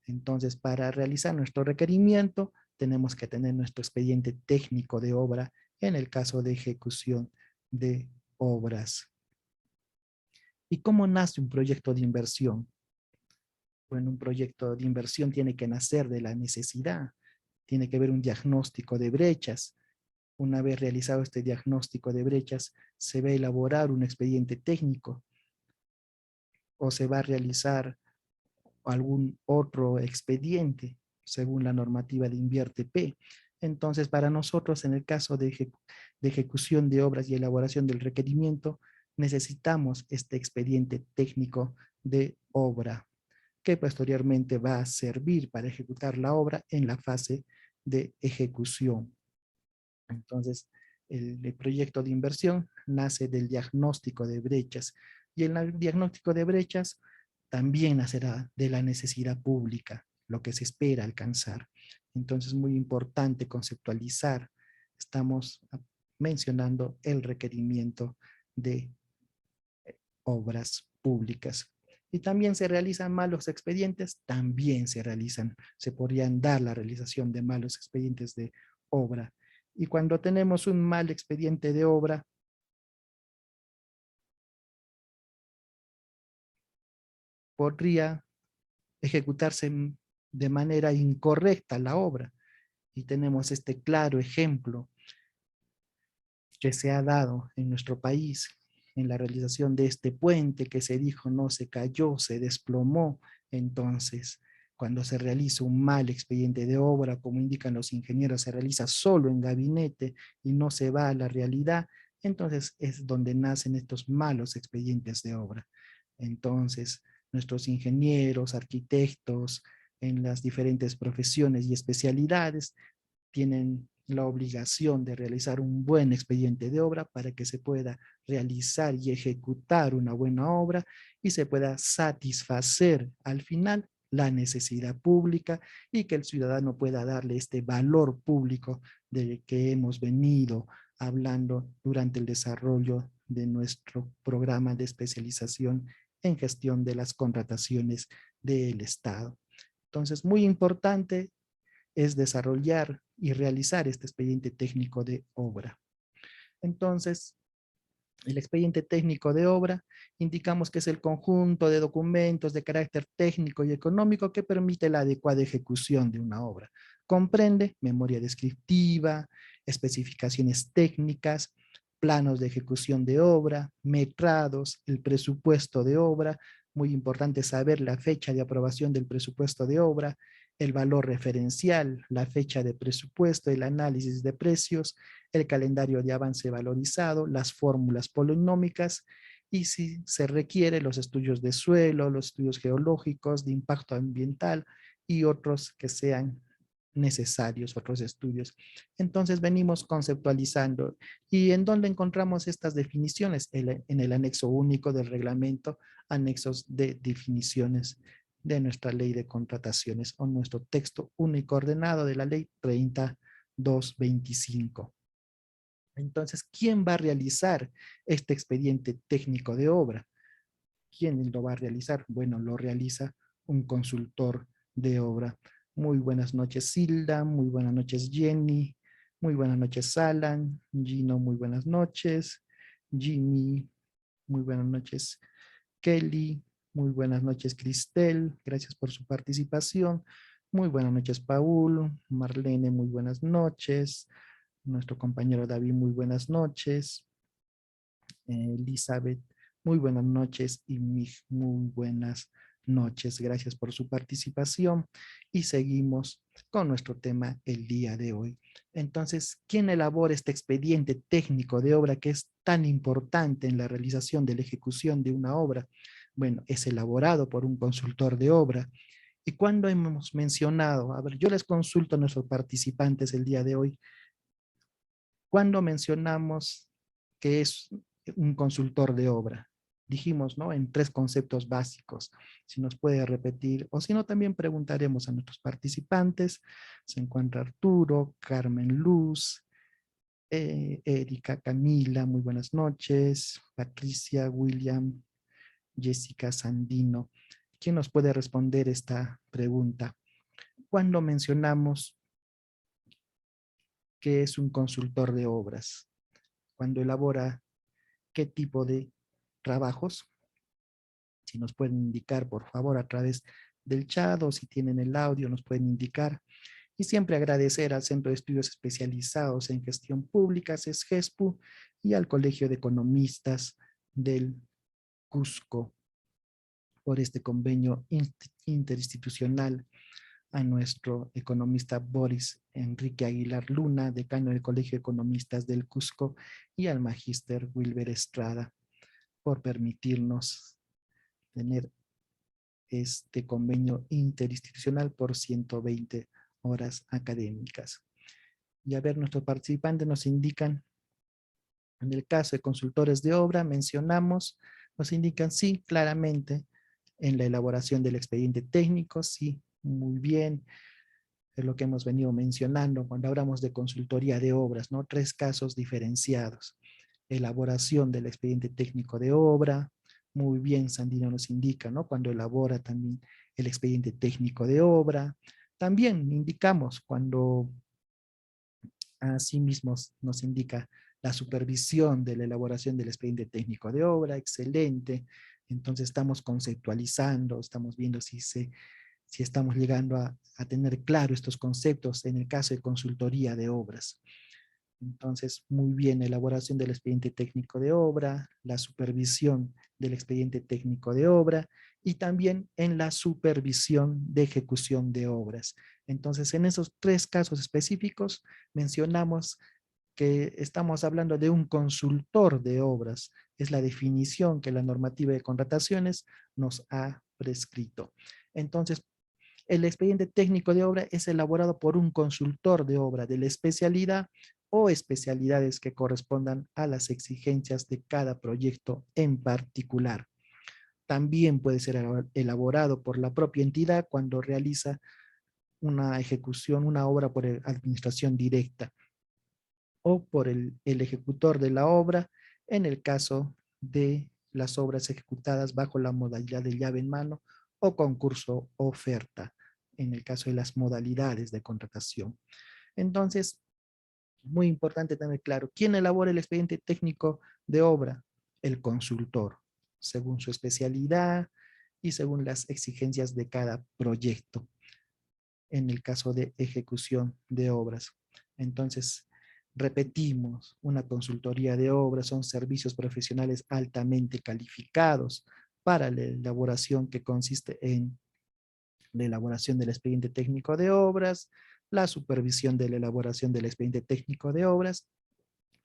Entonces, para realizar nuestro requerimiento, tenemos que tener nuestro expediente técnico de obra en el caso de ejecución de obras. ¿Y cómo nace un proyecto de inversión? Bueno, un proyecto de inversión tiene que nacer de la necesidad, tiene que haber un diagnóstico de brechas. Una vez realizado este diagnóstico de brechas, se va a elaborar un expediente técnico o se va a realizar algún otro expediente según la normativa de InvierteP. Entonces, para nosotros, en el caso de ejecución de obras y elaboración del requerimiento, necesitamos este expediente técnico de obra, que posteriormente va a servir para ejecutar la obra en la fase de ejecución. Entonces, el proyecto de inversión nace del diagnóstico de brechas, y el diagnóstico de brechas también nacerá de la necesidad pública, lo que se espera alcanzar. Entonces, muy importante conceptualizar. Estamos mencionando el requerimiento de obras públicas. Y también se realizan malos expedientes, también se podrían dar la realización de malos expedientes de obra. Y cuando tenemos un mal expediente de obra, podría ejecutarse de manera incorrecta la obra. Y tenemos este claro ejemplo que se ha dado en nuestro país en la realización de este puente que se dijo no se cayó, se desplomó. Entonces, cuando se realiza un mal expediente de obra, como indican los ingenieros, se realiza solo en gabinete y no se va a la realidad, entonces es donde nacen estos malos expedientes de obra. Entonces, nuestros ingenieros, arquitectos, en las diferentes profesiones y especialidades, tienen la obligación de realizar un buen expediente de obra para que se pueda realizar y ejecutar una buena obra y se pueda satisfacer al final la necesidad pública y que el ciudadano pueda darle este valor público de que hemos venido hablando durante el desarrollo de nuestro programa de especialización en gestión de las contrataciones del Estado. Entonces, muy importante es desarrollar y realizar este expediente técnico de obra. Entonces, el expediente técnico de obra indicamos que es el conjunto de documentos de carácter técnico y económico que permite la adecuada ejecución de una obra. Comprende memoria descriptiva, especificaciones técnicas, planos de ejecución de obra, metrados, el presupuesto de obra. Muy importante saber la fecha de aprobación del presupuesto de obra, el valor referencial, la fecha de presupuesto, el análisis de precios, el calendario de avance valorizado, las fórmulas polinómicas y si se requiere los estudios de suelo, los estudios geológicos, de impacto ambiental y otros que sean necesarios, otros estudios. Entonces venimos conceptualizando. ¿Y en dónde encontramos estas definiciones? En el anexo único del reglamento, anexos de definiciones de nuestra ley de contrataciones o nuestro texto único ordenado de la ley 3225. Entonces, ¿quién va a realizar este expediente técnico de obra? ¿Quién lo va a realizar? Bueno, lo realiza un consultor de obra. Muy buenas noches, Silda. Muy buenas noches, Jenny. Muy buenas noches, Alan. Gino, muy buenas noches. Jimmy, muy buenas noches, Kelly. Muy buenas noches, Cristel. Gracias por su participación. Muy buenas noches, Paul. Marlene, muy buenas noches. Nuestro compañero David, muy buenas noches. Elizabeth, muy buenas noches. Y Mig, muy buenas noches. Gracias por su participación. Y seguimos con nuestro tema el día de hoy. Entonces, ¿quién elabora este expediente técnico de obra que es tan importante en la realización de la ejecución de una obra? Bueno, es elaborado por un consultor de obra. ¿Y cuando hemos mencionado? A ver, yo les consulto a nuestros participantes el día de hoy. ¿Cuándo mencionamos que es un consultor de obra? Dijimos, ¿no? En 3 conceptos básicos. Si nos puede repetir, o si no, también preguntaremos a nuestros participantes. Se encuentra Arturo, Carmen Luz, Erika, Camila, muy buenas noches. Patricia, William, Jessica, Sandino. ¿Quién nos puede responder esta pregunta? ¿Cuándo mencionamos que es un consultor de obras? Cuando elabora qué tipo de trabajos. Si nos pueden indicar, por favor, a través del chat o si tienen el audio, nos pueden indicar. Y siempre agradecer al Centro de Estudios Especializados en Gestión Pública, CESGESPU, y al Colegio de Economistas del Cusco por este convenio interinstitucional, a nuestro economista Boris Enrique Aguilar Luna, decano del Colegio de Economistas del Cusco, y al magíster Wilber Estrada por permitirnos tener este convenio interinstitucional por 120 horas académicas. Y a ver, nuestros participantes nos indican, en el caso de consultores de obra, mencionamos, nos indican sí, claramente, en la elaboración del expediente técnico, sí, muy bien, es lo que hemos venido mencionando cuando hablamos de consultoría de obras, ¿no? 3 casos diferenciados. Elaboración del expediente técnico de obra, muy bien, Sandino nos indica, ¿no? Cuando elabora también el expediente técnico de obra. También indicamos cuando asimismo nos indica la supervisión de la elaboración del expediente técnico de obra, excelente. Entonces estamos conceptualizando, estamos viendo si estamos llegando a tener claro estos conceptos en el caso de consultoría de obras. Entonces, muy bien, elaboración del expediente técnico de obra, la supervisión del expediente técnico de obra y también en la supervisión de ejecución de obras. Entonces, en esos 3 casos específicos mencionamos que estamos hablando de un consultor de obras. Es la definición que la normativa de contrataciones nos ha prescrito. Entonces, el expediente técnico de obra es elaborado por un consultor de obra de la especialidad o especialidades que correspondan a las exigencias de cada proyecto en particular. También puede ser elaborado por la propia entidad cuando realiza una ejecución, una obra por administración directa o por el ejecutor de la obra en el caso de las obras ejecutadas bajo la modalidad de llave en mano o concurso oferta, en el caso de las modalidades de contratación. Entonces, muy importante tener claro, ¿quién elabora el expediente técnico de obra? El consultor, según su especialidad y según las exigencias de cada proyecto, en el caso de ejecución de obras. Entonces, Repetimos, una consultoría de obras son servicios profesionales altamente calificados para la elaboración que consiste en la elaboración del expediente técnico de obras, la supervisión de la elaboración del expediente técnico de obras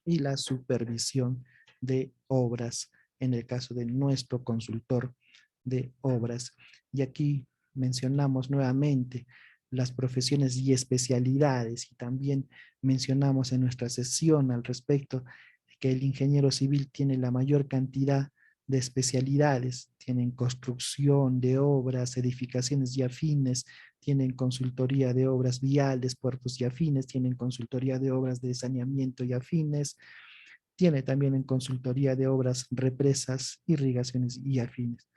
y la supervisión de obras en el caso de nuestro consultor de obras. Y aquí mencionamos nuevamente las profesiones y especialidades y también mencionamos en nuestra sesión al respecto que el ingeniero civil tiene la mayor cantidad de especialidades, tienen construcción de obras, edificaciones y afines, tienen consultoría de obras viales, puertos y afines, tienen consultoría de obras de saneamiento y afines, tiene también en consultoría de obras represas, irrigaciones y afines.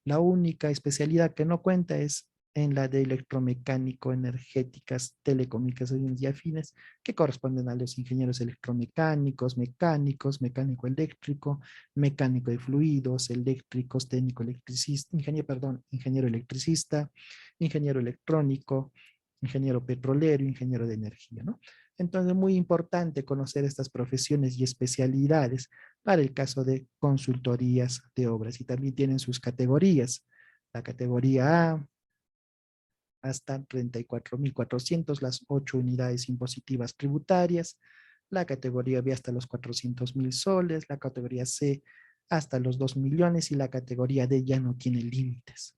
La única especialidad que no cuenta es en la de electromecánico, energéticas, telecomunicaciones y afines, que corresponden a los ingenieros electromecánicos, mecánicos, mecánico eléctrico, mecánico de fluidos, eléctricos, técnico electricista, ingeniero electricista, ingeniero electrónico, ingeniero petrolero, ingeniero de energía, ¿no? Entonces, muy importante conocer estas profesiones y especialidades para el caso de consultorías de obras. Y también tienen sus categorías. La categoría A hasta 34.400, las 8 unidades impositivas tributarias. La categoría B hasta los 400.000 soles. La categoría C hasta los 2 millones y la categoría D ya no tiene límites.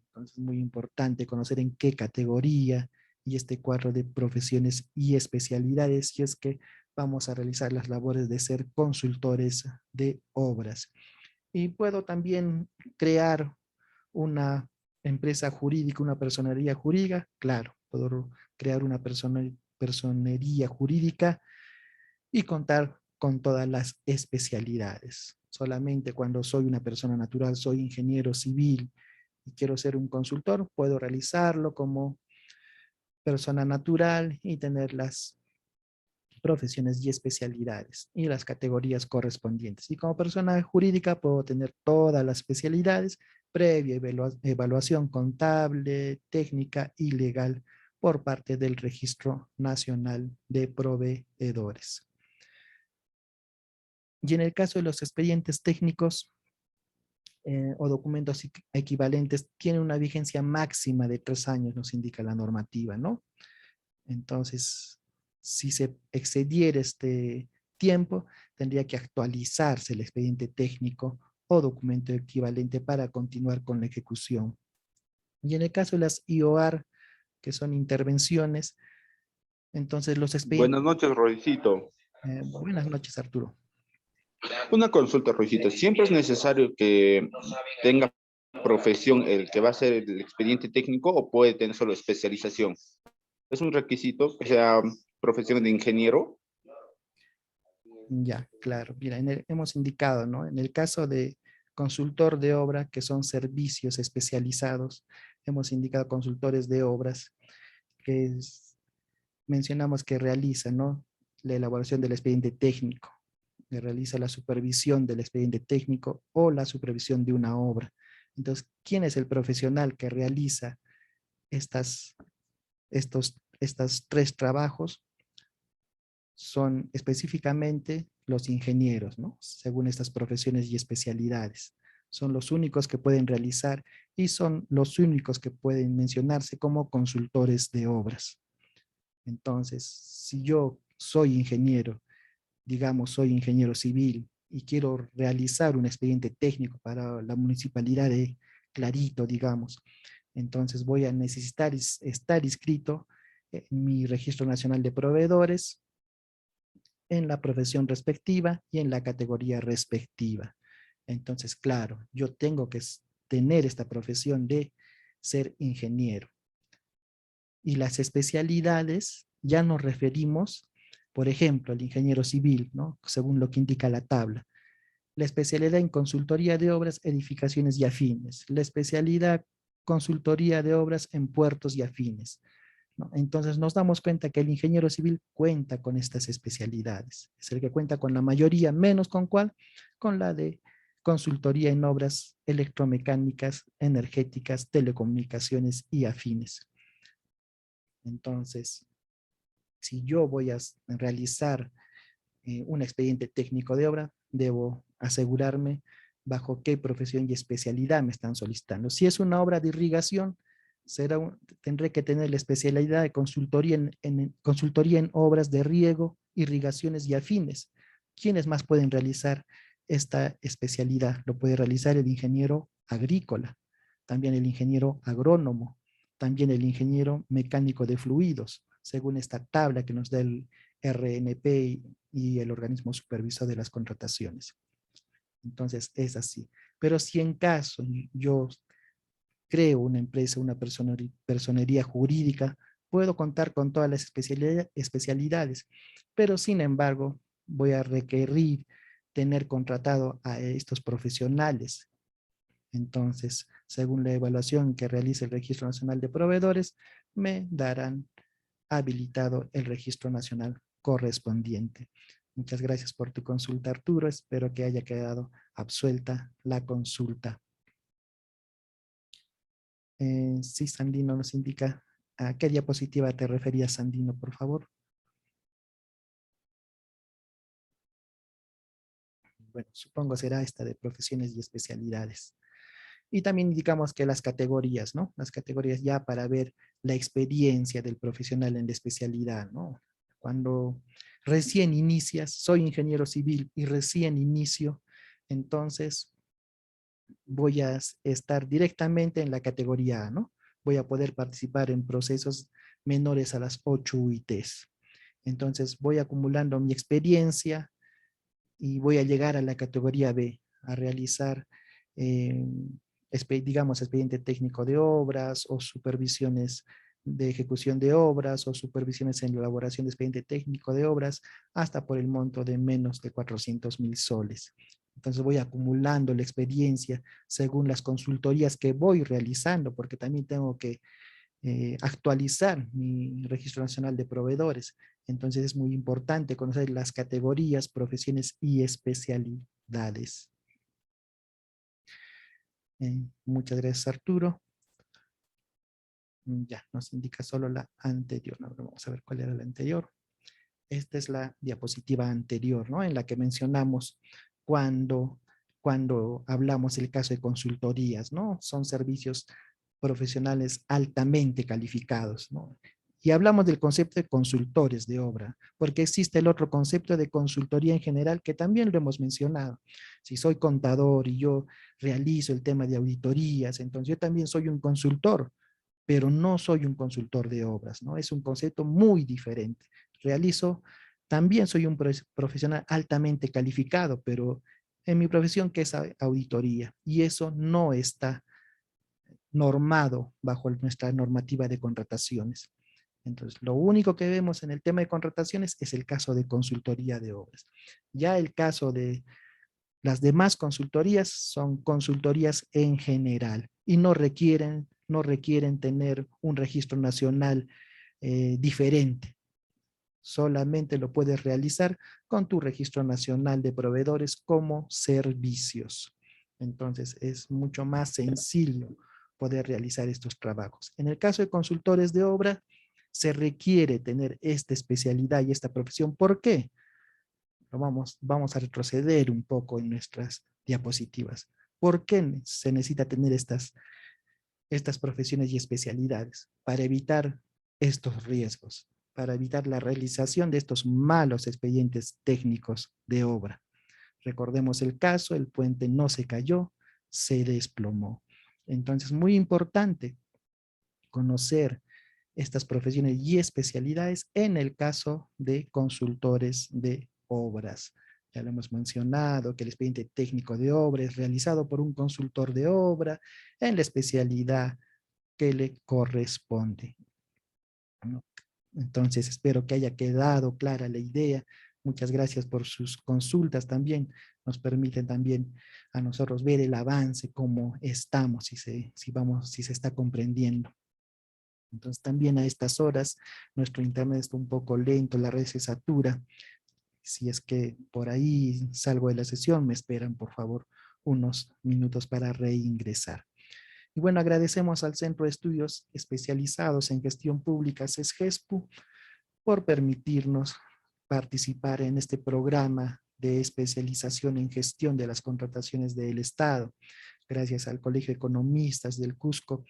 Entonces, muy importante conocer en qué categoría y este cuadro de profesiones y especialidades si es que vamos a realizar las labores de ser consultores de obras. Y puedo también crear una empresa jurídica, una personería jurídica, claro, puedo crear una personería jurídica y contar con todas las especialidades. Solamente cuando soy una persona natural, soy ingeniero civil y quiero ser un consultor, puedo realizarlo como persona natural y tener las profesiones y especialidades y las categorías correspondientes. Y como persona jurídica puedo tener todas las especialidades previa evaluación contable, técnica y legal por parte del Registro Nacional de Proveedores. Y en el caso de los expedientes técnicos o documentos equivalentes, tienen una vigencia máxima de 3 años, nos indica la normativa, ¿no? Entonces, si se excediera este tiempo, tendría que actualizarse el expediente técnico o documento equivalente para continuar con la ejecución. Y en el caso de las IOR, que son intervenciones, entonces los expedientes... Buenas noches, Roycito. Buenas noches, Arturo. Una consulta, Roycito. ¿Siempre es necesario que tenga profesión el que va a hacer el expediente técnico o puede tener solo especialización? ¿Es un requisito que sea profesión de ingeniero? Ya, claro. Mira, hemos indicado, ¿no? En el caso de consultor de obra, que son servicios especializados, hemos indicado consultores de obras, mencionamos que realiza, ¿no? La elaboración del expediente técnico, que realiza la supervisión del expediente técnico o la supervisión de una obra. Entonces, ¿quién es el profesional que realiza estos 3 trabajos? Son específicamente los ingenieros, ¿no? Según estas profesiones y especialidades. Son los únicos que pueden realizar y son los únicos que pueden mencionarse como consultores de obras. Entonces, si yo soy ingeniero, digamos, soy ingeniero civil y quiero realizar un expediente técnico para la municipalidad de Clarito, digamos, entonces voy a necesitar estar inscrito en mi registro nacional de proveedores, en la profesión respectiva y en la categoría respectiva. Entonces, claro, yo tengo que tener esta profesión de ser ingeniero. Y las especialidades ya nos referimos, por ejemplo, al ingeniero civil, ¿no? Según lo que indica la tabla. La especialidad en consultoría de obras, edificaciones y afines. La especialidad consultoría de obras en puertos y afines, ¿no? Entonces nos damos cuenta que el ingeniero civil cuenta con estas especialidades. Es el que cuenta con la mayoría, menos con cuál, con la de consultoría en obras electromecánicas, energéticas, telecomunicaciones y afines. Entonces, si yo voy a realizar un expediente técnico de obra, debo asegurarme bajo qué profesión y especialidad me están solicitando. Si es una obra de irrigación, tendré que tener la especialidad de consultoría en obras de riego, irrigaciones y afines. ¿Quiénes más pueden realizar esta especialidad? Lo puede realizar el ingeniero agrícola, también el ingeniero agrónomo, también el ingeniero mecánico de fluidos, según esta tabla que nos da el RNP y el organismo supervisor de las contrataciones. Entonces, es así. Pero si en caso yo creo una empresa, una personería jurídica, puedo contar con todas las especialidades, pero sin embargo, voy a requerir tener contratado a estos profesionales. Entonces, según la evaluación que realice el Registro Nacional de Proveedores, me darán habilitado el registro nacional correspondiente. Muchas gracias por tu consulta, Arturo. Espero que haya quedado absuelta la consulta. Sí, Sandino nos indica a qué diapositiva te referías, Sandino, por favor. Bueno, supongo será esta de profesiones y especialidades. Y también indicamos que las categorías, ¿no? Las categorías ya para ver la experiencia del profesional en la especialidad, ¿no? Cuando recién inicias, soy ingeniero civil y recién inicio, entonces voy a estar directamente en la categoría A, ¿no? Voy a poder participar en procesos menores a las 8 UITs. Entonces voy acumulando mi experiencia y voy a llegar a la categoría B, a realizar, digamos, expediente técnico de obras o supervisiones de ejecución de obras o supervisiones en la elaboración de expediente técnico de obras hasta por el monto de menos de 400.000 soles. Entonces voy acumulando la experiencia según las consultorías que voy realizando, porque también tengo que actualizar mi registro nacional de proveedores. Entonces es muy importante conocer las categorías, profesiones y especialidades. Muchas gracias, Arturo. Ya, nos indica solo la anterior. Ahora vamos a ver cuál era la anterior. Esta es la diapositiva anterior, ¿no? En la que mencionamos cuando hablamos el caso de consultorías, ¿no? Son servicios profesionales altamente calificados, ¿no? Y hablamos del concepto de consultores de obra, porque existe el otro concepto de consultoría en general que también lo hemos mencionado. Si soy contador y yo realizo el tema de auditorías, entonces yo también soy un consultor, pero no soy un consultor de obras, ¿no? Es un concepto muy diferente. También soy un profesional altamente calificado, pero en mi profesión que es auditoría, y eso no está normado bajo nuestra normativa de contrataciones. Entonces, lo único que vemos en el tema de contrataciones es el caso de consultoría de obras. Ya el caso de las demás consultorías son consultorías en general y no requieren tener un registro nacional diferente. Solamente lo puedes realizar con tu registro nacional de proveedores como servicios. Entonces es mucho más sencillo poder realizar estos trabajos. En el caso de consultores de obra, se requiere tener esta especialidad y esta profesión. ¿Por qué? Vamos a retroceder un poco en nuestras diapositivas. ¿Por qué se necesita tener estas profesiones y especialidades? Para evitar estos riesgos, para evitar la realización de estos malos expedientes técnicos de obra. Recordemos el caso, el puente no se cayó, se desplomó. Entonces, muy importante conocer estas profesiones y especialidades en el caso de consultores de obras. Ya lo hemos mencionado, que el expediente técnico de obra es realizado por un consultor de obra en la especialidad que le corresponde, ¿no? Entonces, espero que haya quedado clara la idea. Muchas gracias por sus consultas también. Nos permiten también a nosotros ver el avance, cómo estamos, si se está comprendiendo. Entonces también a estas horas nuestro internet está un poco lento, la red se satura. Si es que por ahí salgo de la sesión, me esperan por favor unos minutos para reingresar. Y bueno, agradecemos al Centro de Estudios Especializados en Gestión Pública, CESGESPU, por permitirnos participar en este programa de especialización en gestión de las contrataciones del Estado. Gracias al Colegio de Economistas del Cusco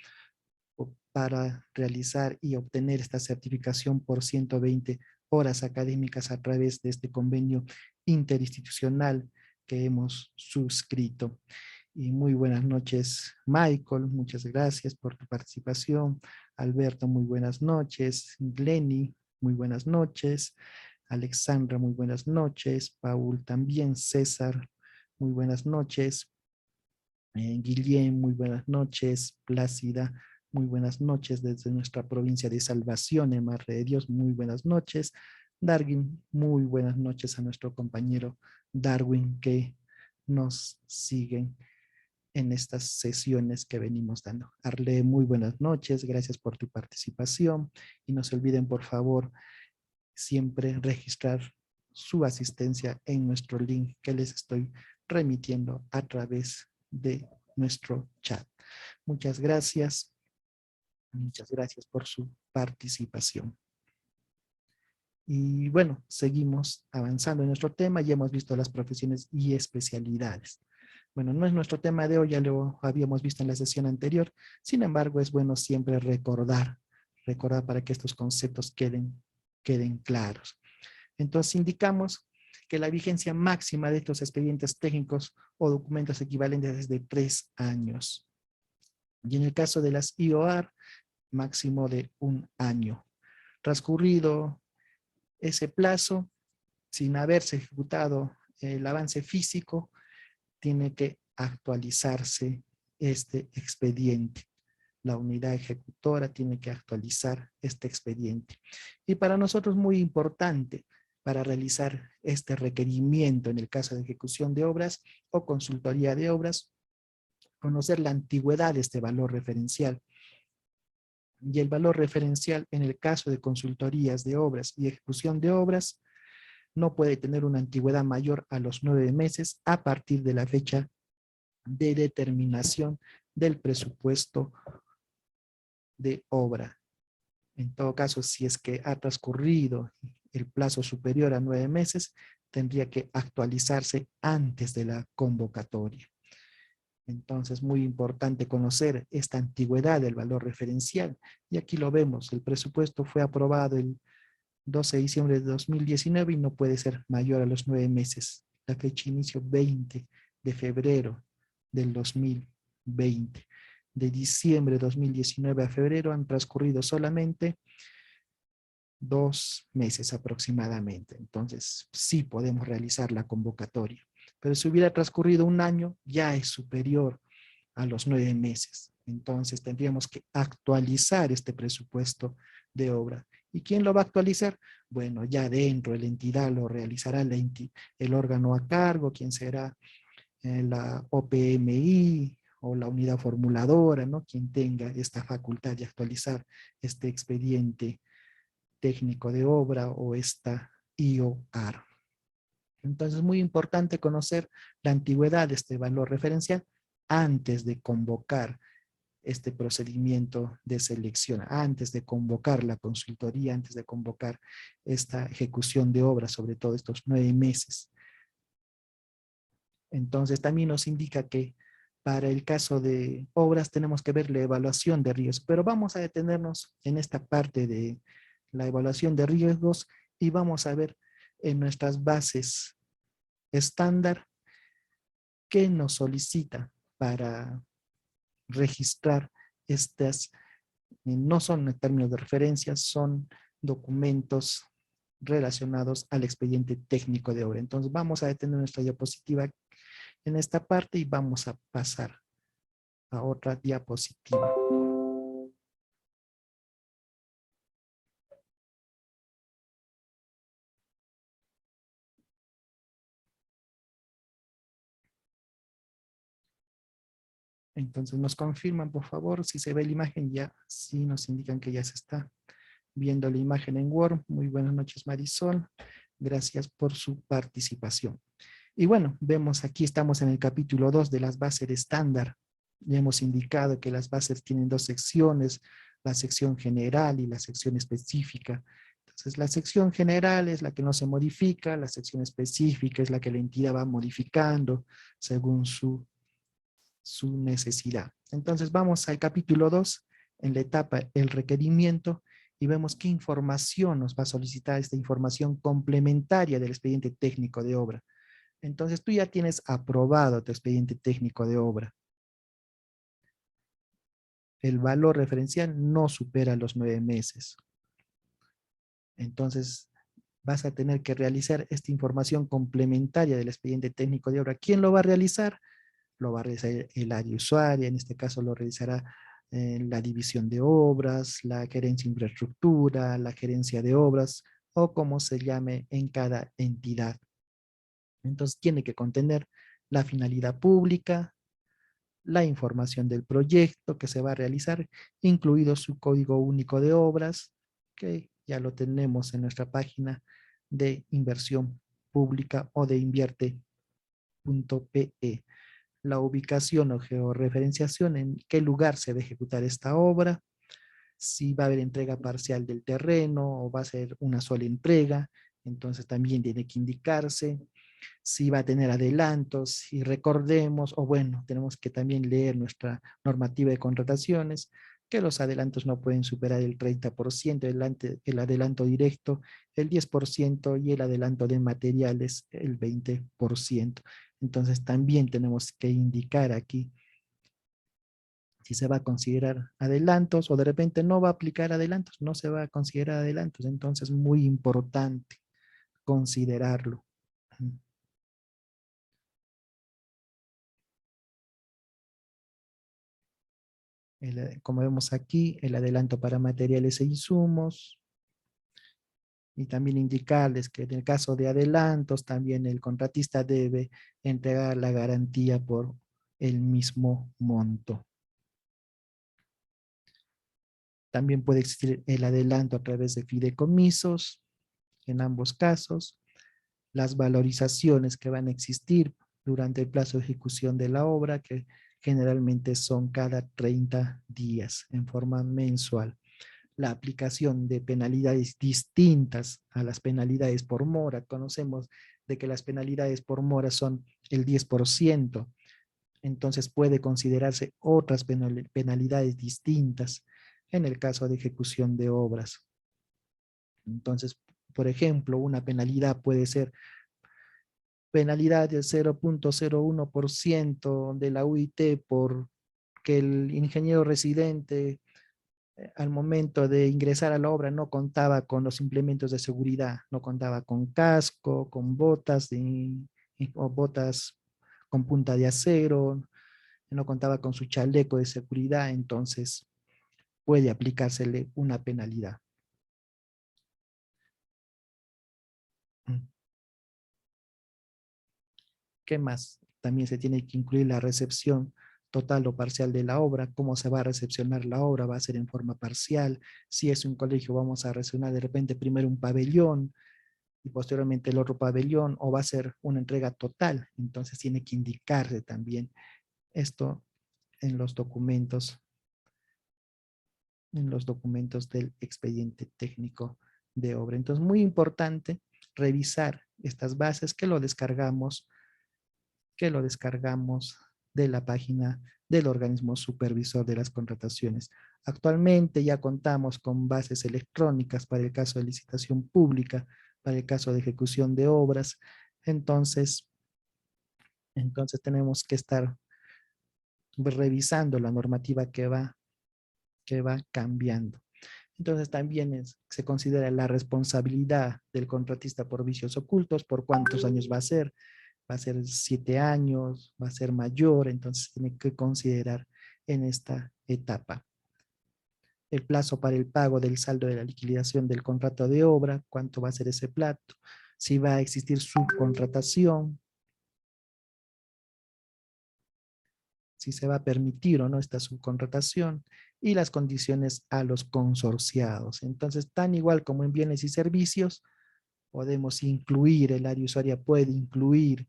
para realizar y obtener esta certificación por 120 horas académicas a través de este convenio interinstitucional que hemos suscrito. Y muy buenas noches, Michael, muchas gracias por tu participación. Alberto, muy buenas noches. Glenny, muy buenas noches. Alexandra, muy buenas noches. Paul también. César, muy buenas noches. Guillén, muy buenas noches. Plácida, muy buenas noches desde nuestra provincia de Salvación, en Madre de Dios, muy buenas noches. Darwin, muy buenas noches a nuestro compañero Darwin que nos siguen en estas sesiones que venimos dando. Arle, muy buenas noches, gracias por tu participación y no se olviden por favor siempre registrar su asistencia en nuestro link que les estoy remitiendo a través de nuestro chat. Muchas gracias por su participación. Y bueno, seguimos avanzando en nuestro tema, ya hemos visto las profesiones y especialidades. Bueno, no es nuestro tema de hoy, ya lo habíamos visto en la sesión anterior, sin embargo es bueno siempre recordar para que estos conceptos queden claros. Entonces indicamos que la vigencia máxima de estos expedientes técnicos o documentos equivalentes es de 3 años. Y en el caso de las IOAR, máximo de 1 año. Transcurrido ese plazo, sin haberse ejecutado el avance físico, tiene que actualizarse este expediente. La unidad ejecutora tiene que actualizar este expediente. Y para nosotros muy importante, para realizar este requerimiento en el caso de ejecución de obras o consultoría de obras, conocer la antigüedad de este valor referencial. Y el valor referencial en el caso de consultorías de obras y ejecución de obras no puede tener una antigüedad mayor a los 9 meses a partir de la fecha de determinación del presupuesto de obra. En todo caso, si es que ha transcurrido el plazo superior a 9 meses, tendría que actualizarse antes de la convocatoria. Entonces, muy importante conocer esta antigüedad del valor referencial. Y aquí lo vemos, el presupuesto fue aprobado el 12 de diciembre de 2019 y no puede ser mayor a los 9 meses. La fecha de inicio 20 de febrero del 2020. De diciembre de 2019 a febrero han transcurrido solamente 2 meses aproximadamente. Entonces, sí podemos realizar la convocatoria. Pero si hubiera transcurrido 1 año, ya es superior a los 9 meses. Entonces, tendríamos que actualizar este presupuesto de obra. ¿Y quién lo va a actualizar? Bueno, ya dentro de la entidad lo realizará el órgano a cargo, quien será la OPMI o la unidad formuladora, ¿no? Quien tenga esta facultad de actualizar este expediente técnico de obra o esta IOAR. Entonces es muy importante conocer la antigüedad de este valor referencial antes de convocar este procedimiento de selección, antes de convocar la consultoría, antes de convocar esta ejecución de obra, sobre todo estos 9 meses. Entonces también nos indica que para el caso de obras tenemos que ver la evaluación de riesgos, pero vamos a detenernos en esta parte de la evaluación de riesgos y vamos a ver en nuestras bases estándar qué nos solicita para registrar estas, no son términos de referencia, son documentos relacionados al expediente técnico de obra. Entonces vamos a detener nuestra diapositiva en esta parte y vamos a pasar a otra diapositiva. Entonces nos confirman, por favor, si se ve la imagen ya, sí nos indican que ya se está viendo la imagen en Word. Muy buenas noches, Marisol. Gracias por su participación. Y bueno, vemos aquí estamos en el capítulo 2 de las bases estándar. Ya hemos indicado que las bases tienen 2 secciones, la sección general y la sección específica. Entonces, la sección general es la que no se modifica, la sección específica es la que la entidad va modificando según su necesidad. Entonces, vamos al capítulo 2, en la etapa el requerimiento, y vemos qué información nos va a solicitar esta información complementaria del expediente técnico de obra. Entonces, tú ya tienes aprobado tu expediente técnico de obra. El valor referencial no supera los 9 meses. Entonces, vas a tener que realizar esta información complementaria del expediente técnico de obra. ¿Quién lo va a realizar? Lo va a realizar el área usuaria, en este caso lo realizará la división de obras, la gerencia de infraestructura, la gerencia de obras, o como se llame en cada entidad. Entonces, tiene que contener la finalidad pública, la información del proyecto que se va a realizar, incluido su código único de obras, que ya lo tenemos en nuestra página de inversión pública o de invierte.pe. La ubicación o georreferenciación, en qué lugar se va a ejecutar esta obra, si va a haber entrega parcial del terreno o va a ser una sola entrega, entonces también tiene que indicarse si va a tener adelantos, y recordemos, o bueno, tenemos que también leer nuestra normativa de contrataciones, que los adelantos no pueden superar el 30%, el adelanto directo el 10% y el adelanto de materiales el 20%. Entonces también tenemos que indicar aquí si se va a considerar adelantos o de repente no va a aplicar adelantos, no se va a considerar adelantos. Entonces muy importante considerarlo. Como vemos aquí, el adelanto para materiales e insumos. Y también indicarles que en el caso de adelantos, también el contratista debe entregar la garantía por el mismo monto. También puede existir el adelanto a través de fideicomisos, en ambos casos. Las valorizaciones que van a existir durante el plazo de ejecución de la obra, que generalmente son cada 30 días en forma mensual. La aplicación de penalidades distintas a las penalidades por mora. Conocemos de que las penalidades por mora son el 10%, entonces puede considerarse otras penalidades distintas en el caso de ejecución de obras. Entonces, por ejemplo, una penalidad puede ser penalidad del 0.01% de la UIT por que el ingeniero residente al momento de ingresar a la obra no contaba con los implementos de seguridad, no contaba con casco, con botas o botas con punta de acero, no contaba con su chaleco de seguridad, entonces puede aplicársele una penalidad. ¿Qué más? También se tiene que incluir la recepción total o parcial de la obra, cómo se va a recepcionar la obra, va a ser en forma parcial. Si es un colegio, vamos a recepcionar de repente primero un pabellón y posteriormente el otro pabellón, o va a ser una entrega total. Entonces tiene que indicarse también esto en los documentos del expediente técnico de obra. Entonces, muy importante revisar estas bases que lo descargamos de la página del organismo supervisor de las contrataciones. Actualmente ya contamos con bases electrónicas para el caso de licitación pública, para el caso de ejecución de obras. Entonces tenemos que estar revisando la normativa que va cambiando. Entonces también se considera la responsabilidad del contratista por vicios ocultos, por cuántos años va a ser 7 años, va a ser mayor, entonces tiene que considerar en esta etapa. El plazo para el pago del saldo de la liquidación del contrato de obra, cuánto va a ser ese plazo, si va a existir subcontratación, si se va a permitir o no esta subcontratación, y las condiciones a los consorciados. Entonces, tan igual como en bienes y servicios, podemos incluir, el área usuaria puede incluir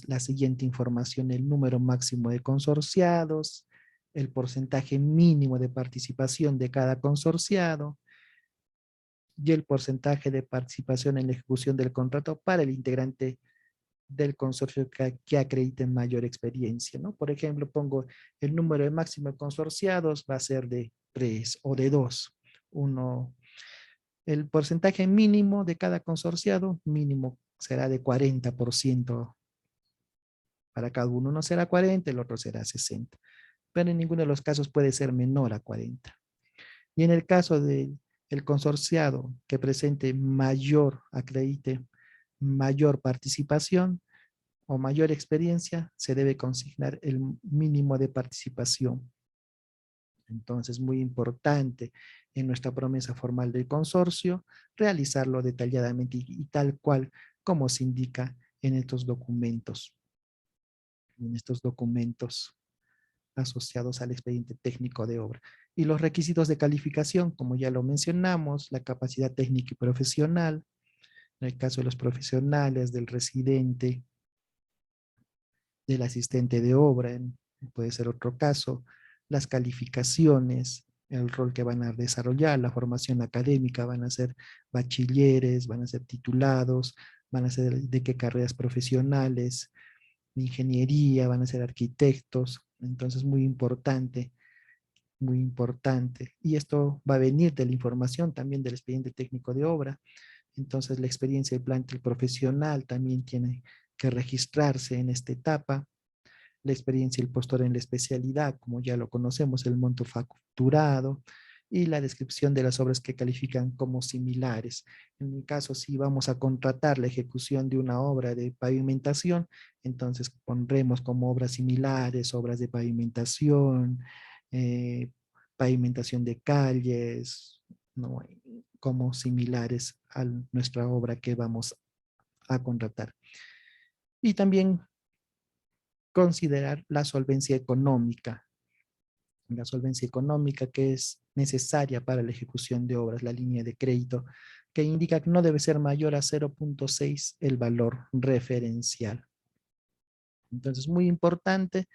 la siguiente información: el número máximo de consorciados, el porcentaje mínimo de participación de cada consorciado, y el porcentaje de participación en la ejecución del contrato para el integrante del consorcio que acredite mayor experiencia, ¿no? Por ejemplo, pongo el número de máximo de consorciados va a ser de 3 o de 2. Uno, el porcentaje mínimo de cada consorciado mínimo será de 40% para cada uno. Uno será 40, el otro será 60. Pero en ninguno de los casos puede ser menor a 40. Y en el caso del consorciado que presente mayor, acredite mayor participación o mayor experiencia, se debe consignar el mínimo de participación. Entonces, muy importante en nuestra promesa formal del consorcio, realizarlo detalladamente y tal cual como se indica en estos documentos. En estos documentos asociados al expediente técnico de obra. Y los requisitos de calificación, como ya lo mencionamos, la capacidad técnica y profesional, en el caso de los profesionales, del residente, del asistente de obra, puede ser otro caso, las calificaciones, el rol que van a desarrollar, la formación académica, van a ser bachilleres, van a ser titulados, van a ser de qué carreras profesionales, de ingeniería, van a ser arquitectos, entonces muy importante, muy importante. Y esto va a venir de la información también del expediente técnico de obra. Entonces la experiencia del plantel profesional también tiene que registrarse en esta etapa. La experiencia del postor en la especialidad, como ya lo conocemos, el monto facturado y la descripción de las obras que califican como similares. En mi caso, si vamos a contratar la ejecución de una obra de pavimentación, entonces pondremos como obras similares, obras de pavimentación, eh, pavimentación de calles, ¿no? Como similares a nuestra obra que vamos a contratar. Y también considerar la solvencia económica que es necesaria para la ejecución de obras, la línea de crédito, que indica que no debe ser mayor a 0.6 el valor referencial. Entonces, muy importante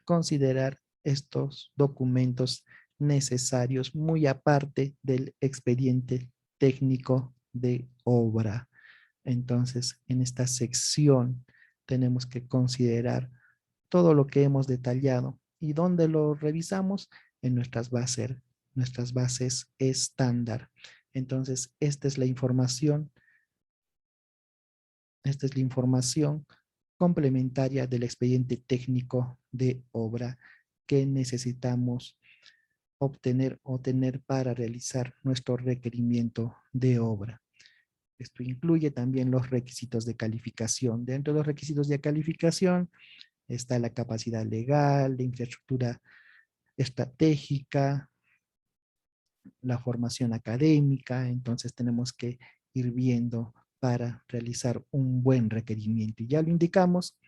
considerar estos documentos necesarios, muy aparte del expediente técnico de obra. Entonces, en esta sección tenemos que considerar todo lo que hemos detallado. ¿Y dónde lo revisamos? En nuestras bases estándar. Entonces, esta es la información complementaria del expediente técnico de obra que necesitamos obtener o tener para realizar nuestro requerimiento de obra. Esto incluye también los requisitos de calificación. Dentro de los requisitos de calificación está la capacidad legal, la infraestructura estratégica, la formación académica. Entonces tenemos que ir viendo para realizar un buen requerimiento. Y ya lo indicamos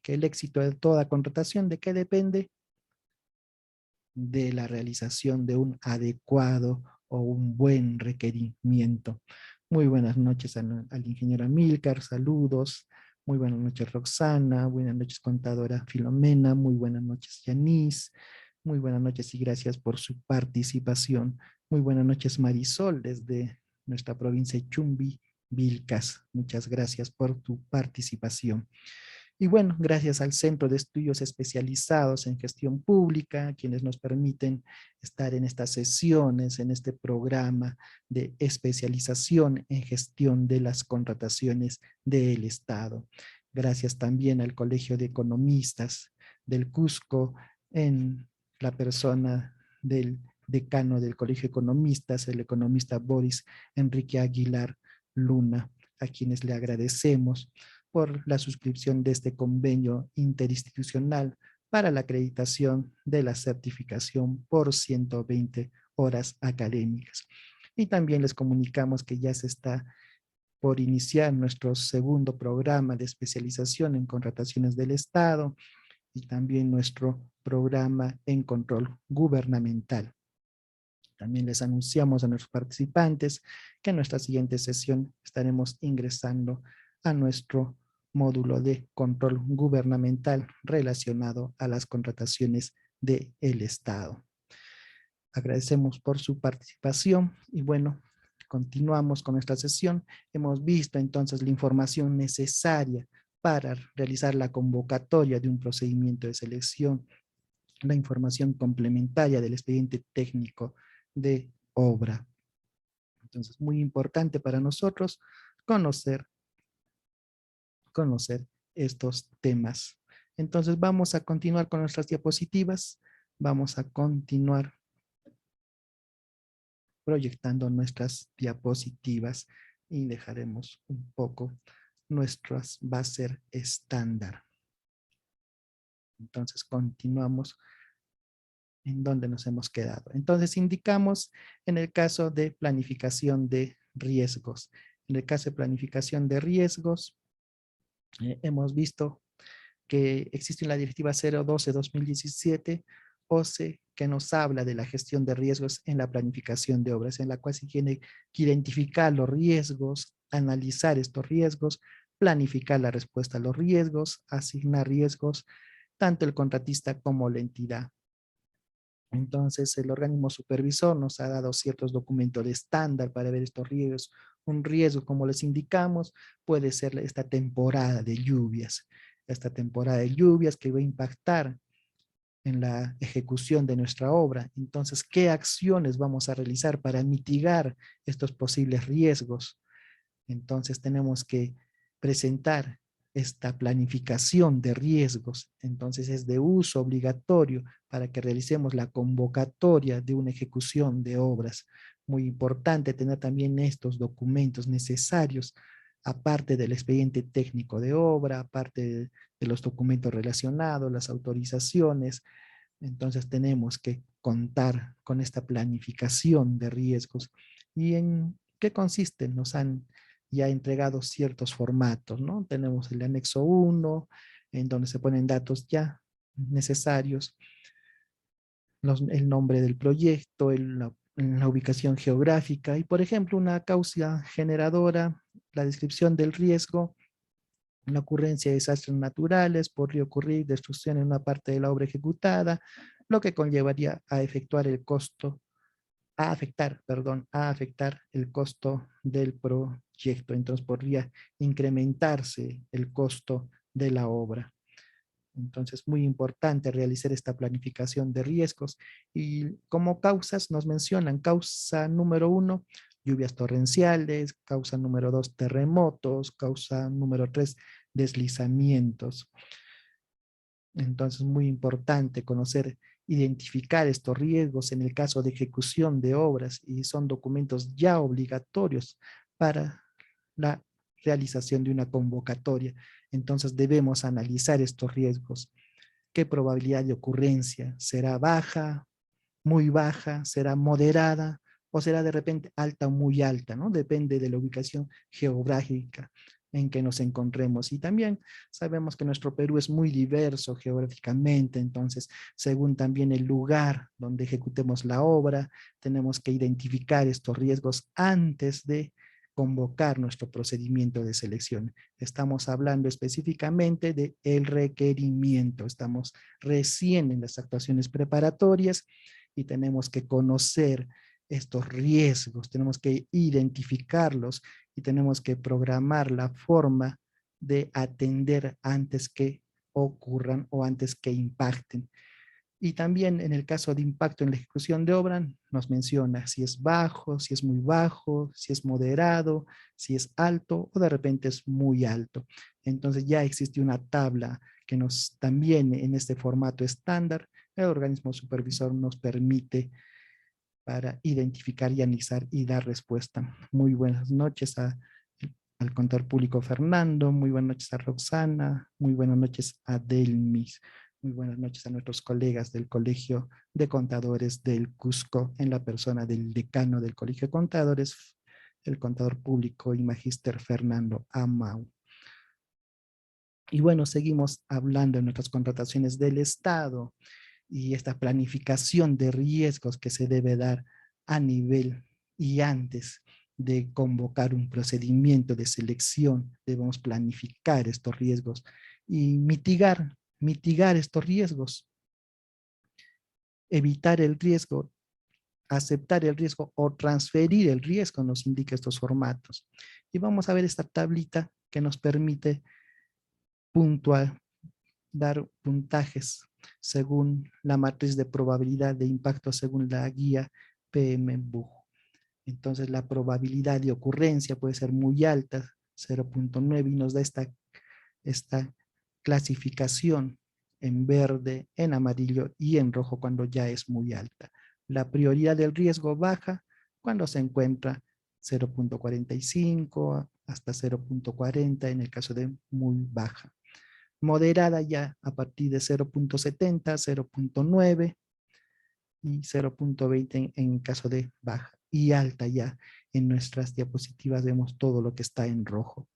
que el éxito de toda contratación, ¿de qué depende? De la realización de un adecuado o un buen requerimiento. Muy buenas noches al ingeniero Amílcar, saludos. Muy buenas noches Roxana, buenas noches contadora Filomena, muy buenas noches Yanis, muy buenas noches y gracias por su participación. Muy buenas noches Marisol desde nuestra provincia de Chumbi, Vilcas. Muchas gracias por tu participación. Y bueno, gracias al Centro de Estudios Especializados en Gestión Pública, quienes nos permiten estar en estas sesiones, en este programa de especialización en gestión de las contrataciones del Estado. Gracias también al Colegio de Economistas del Cusco, en la persona del decano del Colegio de Economistas, el economista Boris Enrique Aguilar Luna, a quienes le agradecemos por la suscripción de este convenio interinstitucional para la acreditación de la certificación por 120 horas académicas. Y también les comunicamos que ya se está por iniciar nuestro segundo programa de especialización en contrataciones del Estado y también nuestro programa en control gubernamental. También les anunciamos a nuestros participantes que en nuestra siguiente sesión estaremos ingresando a nuestro módulo de control gubernamental relacionado a las contrataciones del Estado. Agradecemos por su participación y bueno, Continuamos con nuestra sesión. Hemos visto entonces la información necesaria para realizar la convocatoria de un procedimiento de selección, la información complementaria del expediente técnico de obra. Entonces, muy importante para nosotros conocer estos temas. Entonces, vamos a continuar con nuestras diapositivas. Vamos a continuar proyectando nuestras diapositivas y dejaremos un poco nuestras, va a ser estándar. Entonces, continuamos en donde nos hemos quedado. Entonces, indicamos en el caso de planificación de riesgos. En el caso de planificación de riesgos, hemos visto que existe la Directiva 012-2017, OCE, que nos habla de la gestión de riesgos en la planificación de obras, en la cual se tiene que identificar los riesgos, analizar estos riesgos, planificar la respuesta a los riesgos, asignar riesgos, tanto el contratista como la entidad. Entonces, el organismo supervisor nos ha dado ciertos documentos de estándar para ver estos riesgos. Un riesgo, como les indicamos, puede ser esta temporada de lluvias. Esta temporada de lluvias que va a impactar en la ejecución de nuestra obra. Entonces, ¿qué acciones vamos a realizar para mitigar estos posibles riesgos? Entonces, tenemos que presentar esta planificación de riesgos. Entonces, es de uso obligatorio para que realicemos la convocatoria de una ejecución de obras. Muy importante tener también estos documentos necesarios, aparte del expediente técnico de obra, aparte de los documentos relacionados, las autorizaciones. Entonces, tenemos que contar con esta planificación de riesgos. ¿Y en qué consiste? Nos han ya entregado ciertos formatos, ¿no? Tenemos el anexo 1, en donde se ponen datos ya necesarios, el nombre del proyecto, la ubicación geográfica y, por ejemplo, una causa generadora, la descripción del riesgo, la ocurrencia de desastres naturales, podría ocurrir destrucción en una parte de la obra ejecutada, lo que conllevaría a efectuar el costo a afectar el costo del proyecto. Entonces podría incrementarse el costo de la obra. Entonces, muy importante realizar esta planificación de riesgos. Y como causas nos mencionan, causa número 1, lluvias torrenciales, causa número 2, terremotos, causa número 3, deslizamientos. Entonces, muy importante conocer, identificar estos riesgos en el caso de ejecución de obras y son documentos ya obligatorios para la realización de una convocatoria. Entonces, debemos analizar estos riesgos. ¿Qué probabilidad de ocurrencia? ¿Será baja, muy baja? ¿Será moderada? ¿O será de repente alta o muy alta? ¿No? Depende de la ubicación geográfica en que nos encontremos. Y también sabemos que nuestro Perú es muy diverso geográficamente, entonces, según también el lugar donde ejecutemos la obra, tenemos que identificar estos riesgos antes de convocar nuestro procedimiento de selección. Estamos hablando específicamente de el requerimiento. Estamos recién en las actuaciones preparatorias y tenemos que conocer estos riesgos, tenemos que identificarlos y tenemos que programar la forma de atender antes que ocurran o antes que impacten. Y también en el caso de impacto en la ejecución de obra, nos menciona si es bajo, si es muy bajo, si es moderado, si es alto o de repente es muy alto. Entonces ya existe una tabla que nos también en este formato estándar, el organismo supervisor nos permite para identificar y analizar y dar respuesta. Muy buenas noches al contador público Fernando, muy buenas noches a Roxana, muy buenas noches a Delmis, muy buenas noches a nuestros colegas del Colegio de Contadores del Cusco, en la persona del decano del Colegio de Contadores, el contador público y magíster Fernando Amau. Y bueno, seguimos hablando de nuestras contrataciones del Estado y esta planificación de riesgos que se debe dar a nivel y antes de convocar un procedimiento de selección, debemos planificar estos riesgos y mitigar estos riesgos, evitar el riesgo. aceptar el riesgo o transferir el riesgo, nos indica estos formatos. Y vamos a ver esta tablita que nos permite puntual, dar puntajes según la matriz de probabilidad de impacto según la guía PMBOK. Entonces la probabilidad de ocurrencia puede ser muy alta, 0.9, y nos da esta clasificación en verde, en amarillo y en rojo cuando ya es muy alta. La prioridad del riesgo baja cuando se encuentra 0.45 hasta 0.40 en el caso de muy baja. Moderada ya a partir de 0.70, 0.9 y 0.20 en caso de baja. Y alta ya en nuestras diapositivas vemos todo lo que está en rojo.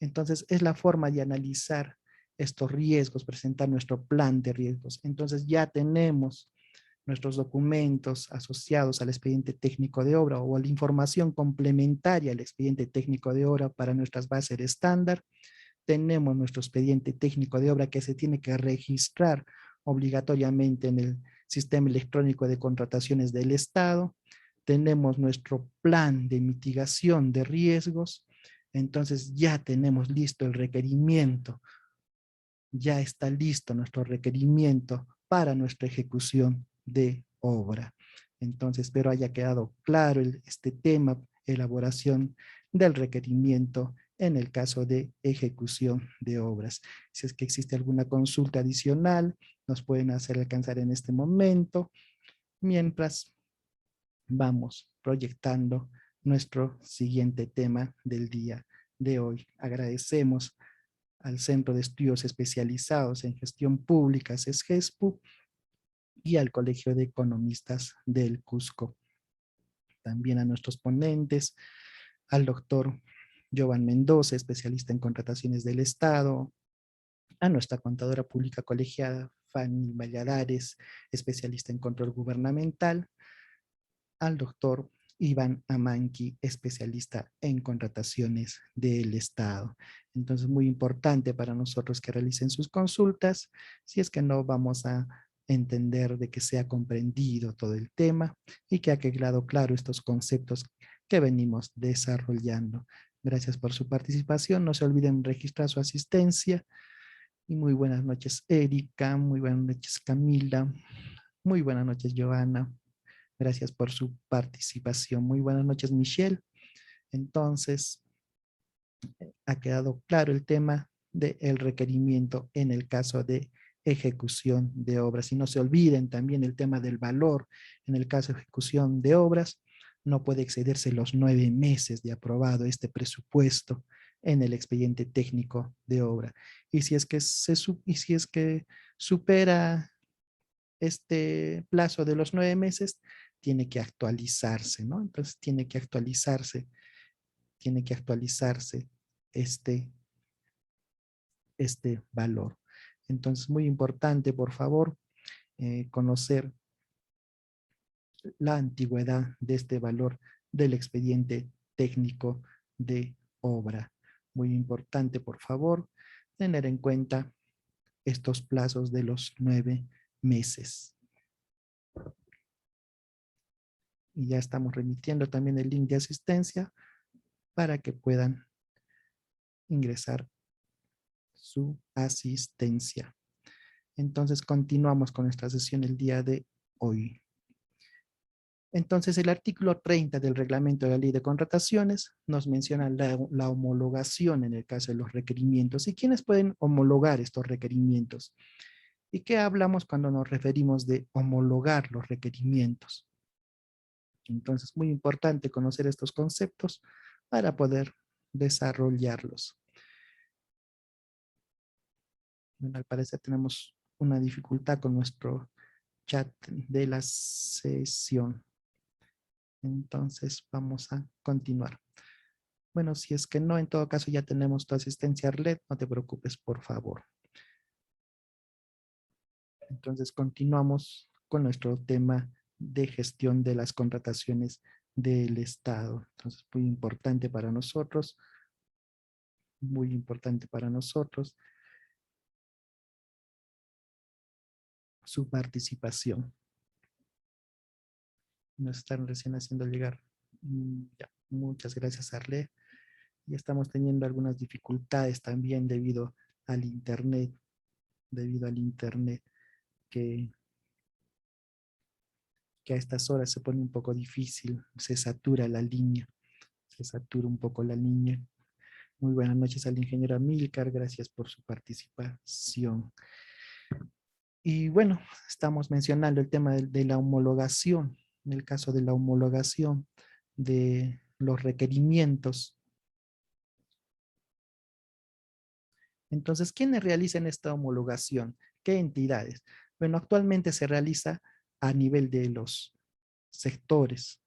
Entonces es la forma de analizar estos riesgos, presentar nuestro plan de riesgos. Entonces ya tenemos nuestros documentos asociados al expediente técnico de obra o a la información complementaria al expediente técnico de obra para nuestras bases estándar. Tenemos nuestro expediente técnico de obra que se tiene que registrar obligatoriamente en el sistema electrónico de contrataciones del Estado. Tenemos nuestro plan de mitigación de riesgos. Entonces ya tenemos listo el requerimiento. Ya está listo nuestro requerimiento para nuestra ejecución de obra. Entonces, espero haya quedado claro este tema, elaboración del requerimiento en el caso de ejecución de obras. Si es que existe alguna consulta adicional, nos pueden hacer alcanzar en este momento, mientras vamos proyectando nuestro siguiente tema del día de hoy. Agradecemos al Centro de Estudios Especializados en Gestión Pública, CESGESPU, y al Colegio de Economistas del Cusco. También a nuestros ponentes, al doctor Jovan Mendoza, especialista en contrataciones del Estado, a nuestra contadora pública colegiada, Fanny Valladares, especialista en control gubernamental, al doctor Iván Amanqui, especialista en contrataciones del Estado. Entonces, muy importante para nosotros que realicen sus consultas, si es que no vamos a entender de que sea comprendido todo el tema y que ha quedado claro estos conceptos que venimos desarrollando. Gracias por su participación. No se olviden registrar su asistencia. Y muy buenas noches, Erika. Muy buenas noches, Camila. Muy buenas noches, Joana. Gracias por su participación. Muy buenas noches, Michelle. Entonces, ha quedado claro el tema del requerimiento en el caso de ejecución de obras. Y no se olviden también el tema del valor. En el caso de ejecución de obras, no puede excederse los 9 meses de aprobado este presupuesto en el expediente técnico de obra. Y si es que, si es que supera este plazo de los 9 meses, tiene que actualizarse, ¿no? Entonces tiene que actualizarse este, este valor. Entonces, muy importante, por favor, conocer la antigüedad de este valor del expediente técnico de obra. Muy importante, por favor, tener en cuenta estos plazos de los 9 meses. Y ya estamos remitiendo también el link de asistencia para que puedan ingresar su asistencia. Entonces continuamos con nuestra sesión el día de hoy. Entonces el artículo 30 del reglamento de la ley de contrataciones nos menciona la homologación en el caso de los requerimientos. ¿Y quiénes pueden homologar estos requerimientos? ¿Y qué hablamos cuando nos referimos de homologar los requerimientos? Entonces, muy importante conocer estos conceptos para poder desarrollarlos. Bueno, al parecer tenemos una dificultad con nuestro chat de la sesión. Entonces, vamos a continuar. Bueno, si es que no, en todo caso ya tenemos tu asistencia, Arlet, no te preocupes, por favor. Entonces, continuamos con nuestro tema de gestión de las contrataciones del Estado. Entonces, muy importante para nosotros, su participación. Nos están recién haciendo llegar. Ya, muchas gracias, Arle. Ya estamos teniendo algunas dificultades también debido al internet que, que a estas horas se pone un poco difícil, se satura la línea, se satura un poco la línea. Muy buenas noches al ingeniero Amílcar, gracias por su participación. Y bueno, estamos mencionando el tema de la homologación, en el caso de la homologación de los requerimientos. Entonces, ¿quiénes realizan esta homologación? ¿Qué entidades? Bueno, actualmente se realiza a nivel de los sectores.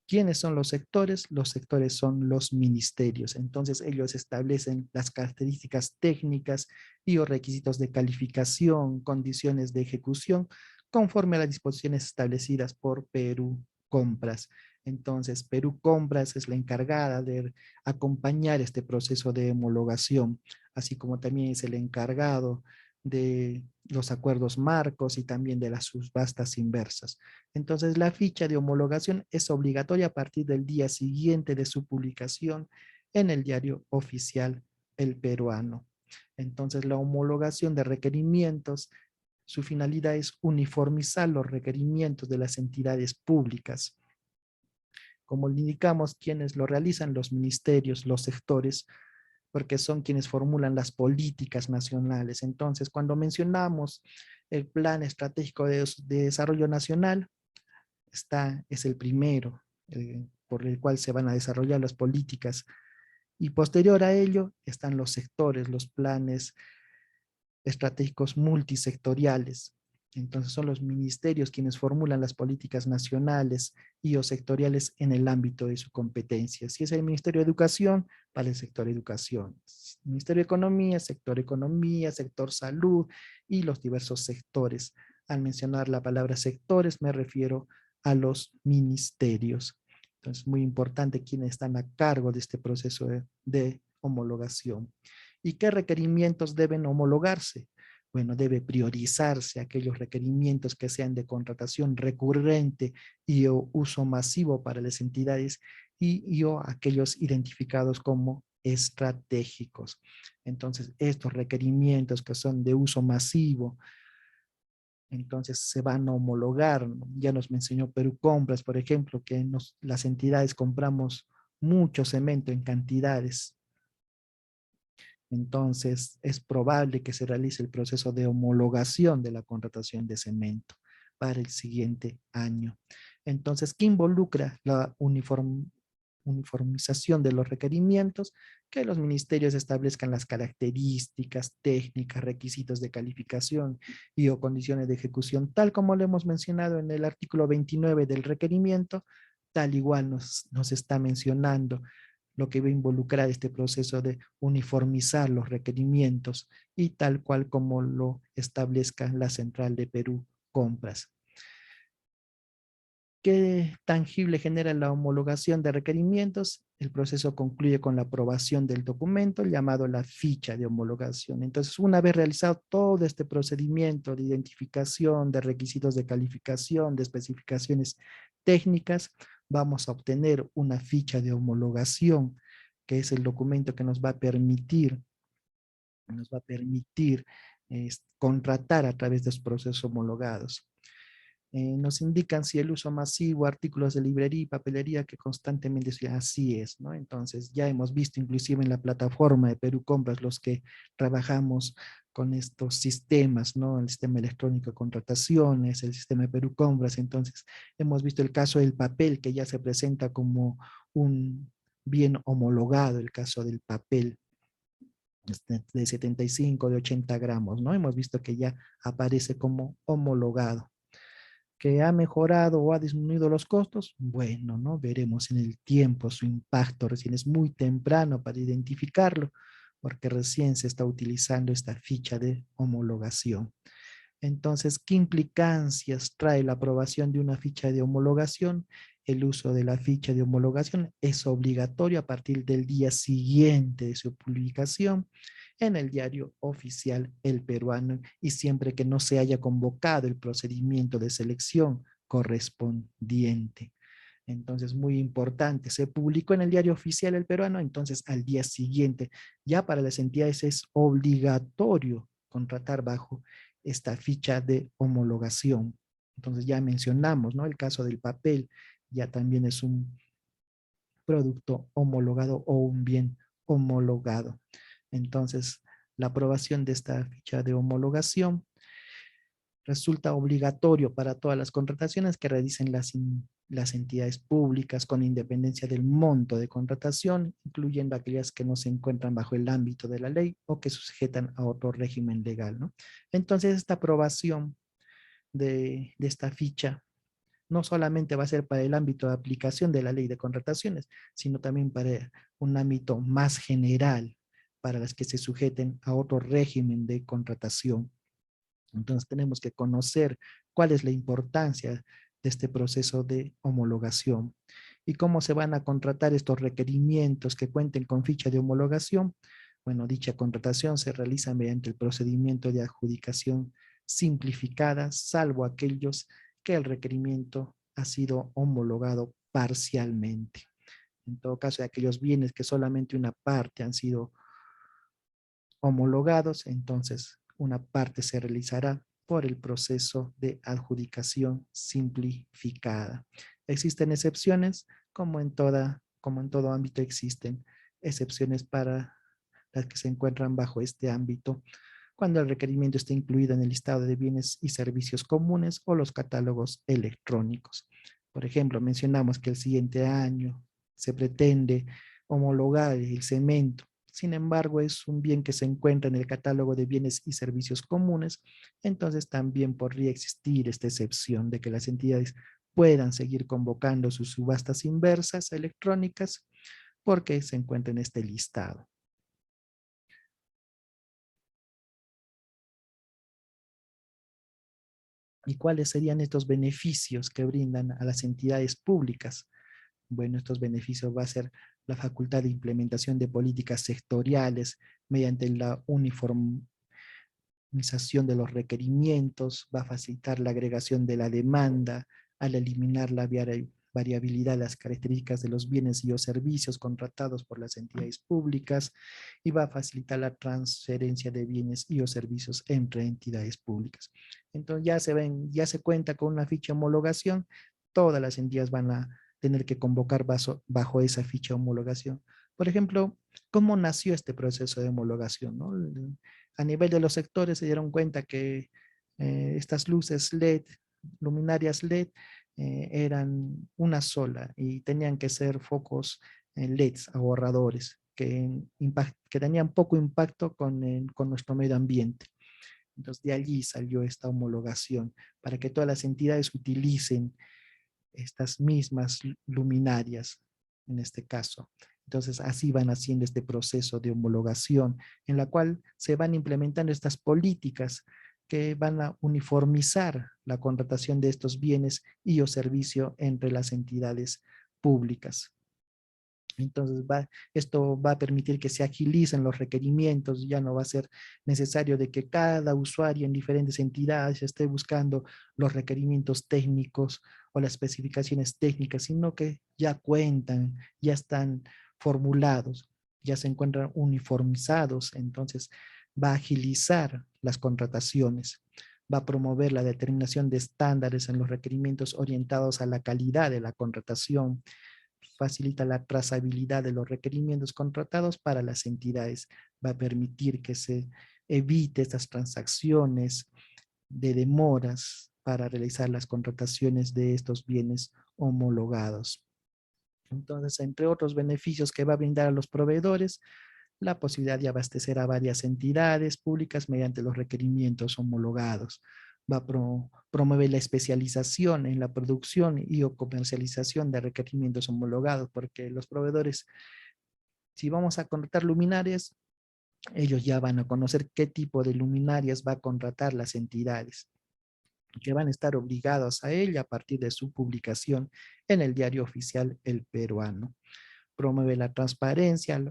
¿Quiénes son los sectores? Los sectores son los ministerios. Entonces, ellos establecen las características técnicas y o requisitos de calificación, condiciones de ejecución, conforme a las disposiciones establecidas por Perú Compras. Entonces, Perú Compras es la encargada de acompañar este proceso de homologación, así como también es el encargado de los acuerdos marcos y también de las subastas inversas. Entonces, la ficha de homologación es obligatoria a partir del día siguiente de su publicación en el diario oficial El Peruano. Entonces, la homologación de requerimientos, su finalidad es uniformizar los requerimientos de las entidades públicas. Como le indicamos, quienes lo realizan, los ministerios, los sectores, porque son quienes formulan las políticas nacionales. Entonces, cuando mencionamos el Plan Estratégico de Desarrollo Nacional, es el primero por el cual se van a desarrollar las políticas. Y posterior a ello están los sectores, los planes estratégicos multisectoriales. Entonces son los ministerios quienes formulan las políticas nacionales y o sectoriales en el ámbito de su competencia. Si es el Ministerio de Educación, para el sector educación. Ministerio de Economía, sector salud y los diversos sectores. Al mencionar la palabra sectores me refiero a los ministerios. Entonces, muy importante quienes están a cargo de este proceso de homologación. ¿Y qué requerimientos deben homologarse? Bueno, debe priorizarse aquellos requerimientos que sean de contratación recurrente y o uso masivo para las entidades y o aquellos identificados como estratégicos. Entonces, estos requerimientos que son de uso masivo, entonces se van a homologar. Ya nos mencionó Perú Compras, por ejemplo, que las entidades compramos mucho cemento en cantidades. Entonces, es probable que se realice el proceso de homologación de la contratación de cemento para el siguiente año. Entonces, ¿qué involucra la uniformización de los requerimientos? Que los ministerios establezcan las características técnicas, requisitos de calificación y o condiciones de ejecución, tal como lo hemos mencionado en el artículo 29 del requerimiento, tal igual nos está mencionando lo que va a involucrar este proceso de uniformizar los requerimientos y tal cual como lo establezca la Central de Perú Compras. ¿Qué tangible genera la homologación de requerimientos? El proceso concluye con la aprobación del documento llamado la ficha de homologación. Entonces, una vez realizado todo este procedimiento de identificación, de requisitos de calificación, de especificaciones técnicas, vamos a obtener una ficha de homologación, que es el documento que nos va a permitir contratar a través de los procesos homologados. Nos indican si el uso masivo, artículos de librería y papelería que constantemente, así es, ¿no? Entonces ya hemos visto inclusive en la plataforma de Perú Compras los que trabajamos con estos sistemas, ¿no? El sistema electrónico de contrataciones, el sistema de Perú Compras, entonces hemos visto el caso del papel que ya se presenta como un bien homologado, el caso del papel de 75, de 80 gramos, ¿no? Hemos visto que ya aparece como homologado. ¿Que ha mejorado o ha disminuido los costos? Bueno, ¿no? Veremos en el tiempo su impacto. Recién es muy temprano para identificarlo, porque recién se está utilizando esta ficha de homologación. Entonces, ¿qué implicancias trae la aprobación de una ficha de homologación? El uso de la ficha de homologación es obligatorio a partir del día siguiente de su publicación en el diario oficial El Peruano y siempre que no se haya convocado el procedimiento de selección correspondiente. Entonces, muy importante, se publicó en el Diario Oficial El Peruano, entonces al día siguiente, ya para las entidades es obligatorio contratar bajo esta ficha de homologación. Entonces ya mencionamos, ¿no? El caso del papel ya también es un producto homologado o un bien homologado. Entonces, la aprobación de esta ficha de homologación resulta obligatorio para todas las contrataciones que realicen las entidades públicas con independencia del monto de contratación, incluyendo aquellas que no se encuentran bajo el ámbito de la ley o que sujetan a otro régimen legal, ¿no? Entonces, esta aprobación de esta ficha no solamente va a ser para el ámbito de aplicación de la ley de contrataciones, sino también para un ámbito más general, para las que se sujeten a otro régimen de contratación. Entonces tenemos que conocer cuál es la importancia de este proceso de homologación y cómo se van a contratar estos requerimientos que cuenten con ficha de homologación. Bueno, dicha contratación se realiza mediante el procedimiento de adjudicación simplificada, salvo aquellos que el requerimiento ha sido homologado parcialmente. En todo caso, de aquellos bienes que solamente una parte han sido homologados, entonces una parte se realizará por el proceso de adjudicación simplificada. Existen excepciones, como en todo ámbito existen excepciones para las que se encuentran bajo este ámbito, cuando el requerimiento está incluido en el listado de bienes y servicios comunes o los catálogos electrónicos. Por ejemplo, mencionamos que el siguiente año se pretende homologar el cemento. Sin embargo, es un bien que se encuentra en el catálogo de bienes y servicios comunes, entonces también podría existir esta excepción de que las entidades puedan seguir convocando sus subastas inversas electrónicas porque se encuentra en este listado. ¿Y cuáles serían estos beneficios que brindan a las entidades públicas? Bueno, estos beneficios va a ser la facultad de implementación de políticas sectoriales mediante la uniformización de los requerimientos, va a facilitar la agregación de la demanda al eliminar la variabilidad de las características de los bienes y o servicios contratados por las entidades públicas y va a facilitar la transferencia de bienes y o servicios entre entidades públicas. Entonces ya se cuenta con una ficha de homologación, todas las entidades van a tener que convocar bajo esa ficha de homologación. Por ejemplo, ¿cómo nació este proceso de homologación, ¿no? A nivel de los sectores se dieron cuenta que estas luces LED, luminarias LED, eran una sola y tenían que ser focos LEDs, ahorradores, que tenían poco impacto con nuestro medio ambiente. Entonces de allí salió esta homologación para que todas las entidades utilicen estas mismas luminarias en este caso. Entonces, así van haciendo este proceso de homologación en la cual se van implementando estas políticas que van a uniformizar la contratación de estos bienes y o servicio entre las entidades públicas. Entonces, esto va a permitir que se agilicen los requerimientos, ya no va a ser necesario de que cada usuario en diferentes entidades esté buscando los requerimientos técnicos o las especificaciones técnicas, sino que ya cuentan, ya están formulados, ya se encuentran uniformizados, entonces va a agilizar las contrataciones, va a promover la determinación de estándares en los requerimientos orientados a la calidad de la contratación, facilita la trazabilidad de los requerimientos contratados para las entidades, va a permitir que se evite estas transacciones de demoras para realizar las contrataciones de estos bienes homologados. Entonces, entre otros beneficios que va a brindar a los proveedores, la posibilidad de abastecer a varias entidades públicas mediante los requerimientos homologados. Va a promover la especialización en la producción y o comercialización de requerimientos homologados, porque los proveedores, si vamos a contratar luminarias, ellos ya van a conocer qué tipo de luminarias va a contratar las entidades, que van a estar obligados a ella a partir de su publicación en el Diario Oficial El Peruano. Promueve la transparencia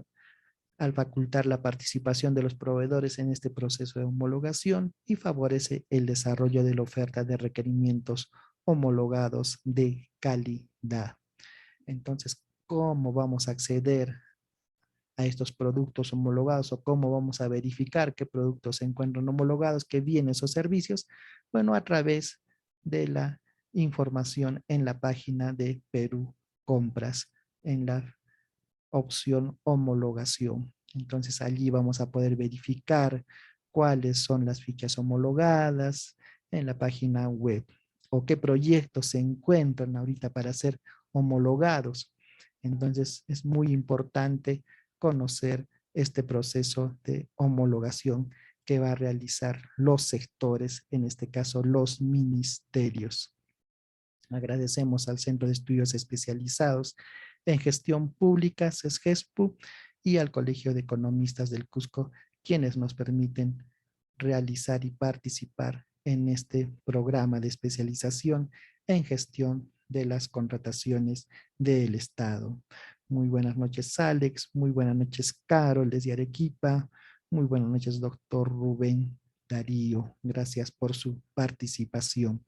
al facultar la participación de los proveedores en este proceso de homologación y favorece el desarrollo de la oferta de requerimientos homologados de calidad. Entonces, ¿cómo vamos a acceder a estos productos homologados o cómo vamos a verificar qué productos se encuentran homologados, qué bienes o servicios? Bueno, a través de la información en la página de Perú Compras, en la opción homologación. Entonces allí vamos a poder verificar cuáles son las fichas homologadas en la página web o qué proyectos se encuentran ahorita para ser homologados. Entonces es muy importante conocer este proceso de homologación que va a realizar los sectores, en este caso los ministerios. Agradecemos al Centro de Estudios Especializados en Gestión Pública, CESGESPU, y al Colegio de Economistas del Cusco, quienes nos permiten realizar y participar en este programa de especialización en gestión de las contrataciones del Estado. Muy buenas noches, Alex. Muy buenas noches, Carol, desde Arequipa. Muy buenas noches, doctor Rubén Darío. Gracias por su participación.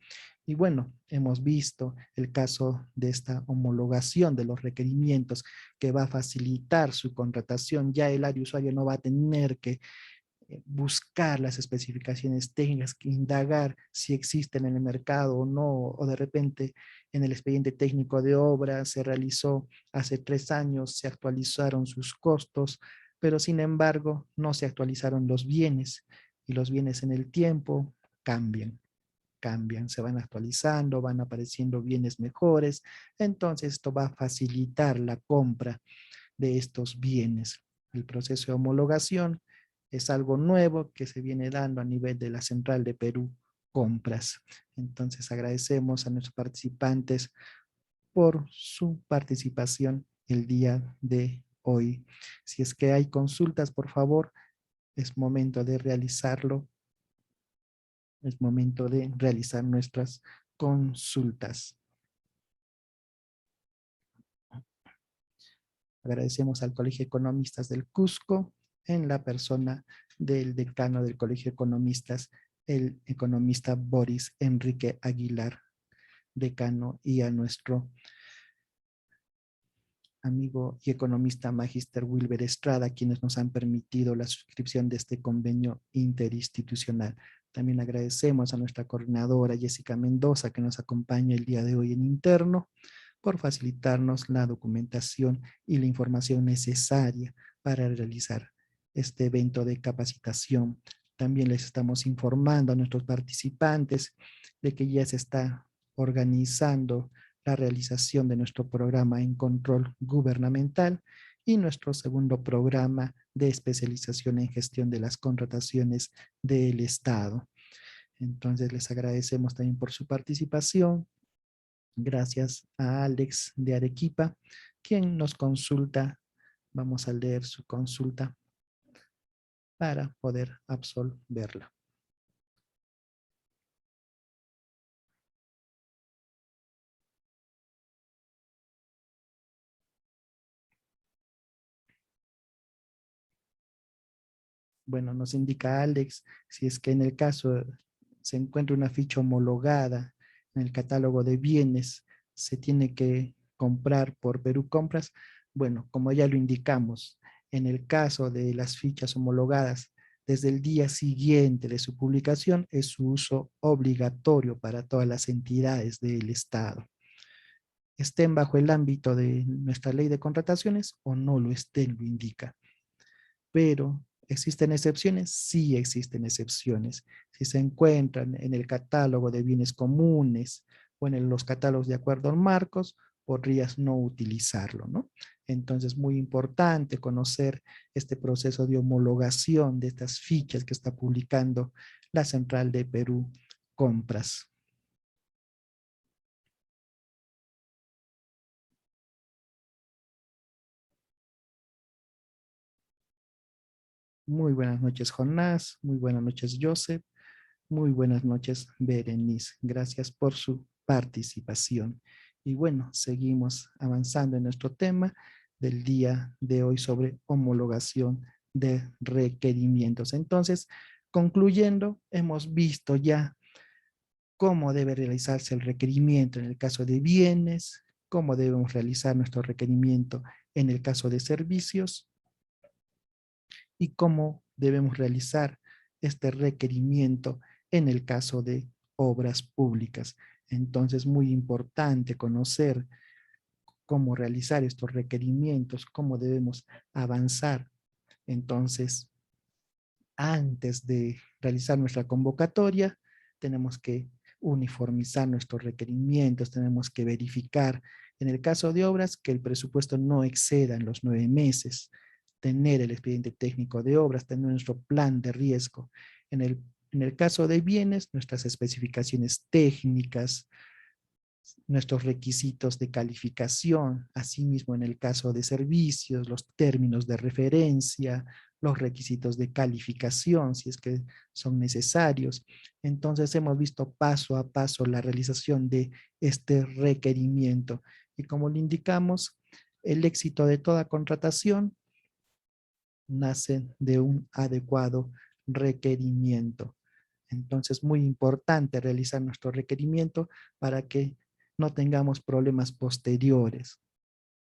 Y bueno, hemos visto el caso de esta homologación de los requerimientos que va a facilitar su contratación. Ya el área usuario no va a tener que buscar las especificaciones técnicas, que indagar si existen en el mercado o no, o de repente en el expediente técnico de obra se realizó hace 3 años, se actualizaron sus costos, pero sin embargo no se actualizaron los bienes y los bienes en el tiempo cambian, se van actualizando, van apareciendo bienes mejores, entonces esto va a facilitar la compra de estos bienes. El proceso de homologación es algo nuevo que se viene dando a nivel de la Central de Perú Compras. Entonces agradecemos a nuestros participantes por su participación el día de hoy. Si es que hay consultas, por favor, es momento de realizarlo. Es momento de realizar nuestras consultas. Agradecemos al Colegio de Economistas del Cusco en la persona del decano del Colegio de Economistas, el economista Boris Enrique Aguilar, decano, y a nuestro amigo y economista Magister Wilber Estrada, quienes nos han permitido la suscripción de este convenio interinstitucional. También agradecemos a nuestra coordinadora Jessica Mendoza, que nos acompaña el día de hoy en interno, por facilitarnos la documentación y la información necesaria para realizar este evento de capacitación. También les estamos informando a nuestros participantes de que ya se está organizando la realización de nuestro programa en control gubernamental y nuestro segundo programa de especialización en gestión de las contrataciones del Estado. Entonces les agradecemos también por su participación. Gracias a Alex de Arequipa, quien nos consulta. Vamos a leer su consulta para poder absolverla. Bueno, nos indica Alex, si es que en el caso se encuentra una ficha homologada en el catálogo de bienes, se tiene que comprar por Perú Compras. Bueno, como ya lo indicamos, en el caso de las fichas homologadas, desde el día siguiente de su publicación es su uso obligatorio para todas las entidades del Estado. Estén bajo el ámbito de nuestra ley de contrataciones o no lo estén, lo indica. Pero ¿existen excepciones? Sí existen excepciones. Si se encuentran en el catálogo de bienes comunes o en los catálogos de acuerdos marcos, podrías no utilizarlo, ¿no? Entonces, muy importante conocer este proceso de homologación de estas fichas que está publicando la Central de Perú Compras. Muy buenas noches, Jonás. Muy buenas noches, Joseph. Muy buenas noches, Berenice. Gracias por su participación. Y bueno, seguimos avanzando en nuestro tema del día de hoy sobre homologación de requerimientos. Entonces, concluyendo, hemos visto ya cómo debe realizarse el requerimiento en el caso de bienes, cómo debemos realizar nuestro requerimiento en el caso de servicios y cómo debemos realizar este requerimiento en el caso de obras públicas. Entonces, muy importante conocer cómo realizar estos requerimientos, cómo debemos avanzar. Entonces, antes de realizar nuestra convocatoria, tenemos que uniformizar nuestros requerimientos, tenemos que verificar, en el caso de obras, que el presupuesto no exceda en los 9 meses, tener el expediente técnico de obras, tener nuestro plan de riesgo. En el caso de bienes, nuestras especificaciones técnicas, nuestros requisitos de calificación, asimismo en el caso de servicios, los términos de referencia, los requisitos de calificación, si es que son necesarios. Entonces hemos visto paso a paso la realización de este requerimiento. Y como le indicamos, el éxito de toda contratación nace de un adecuado requerimiento. Entonces, muy importante realizar nuestro requerimiento para que no tengamos problemas posteriores,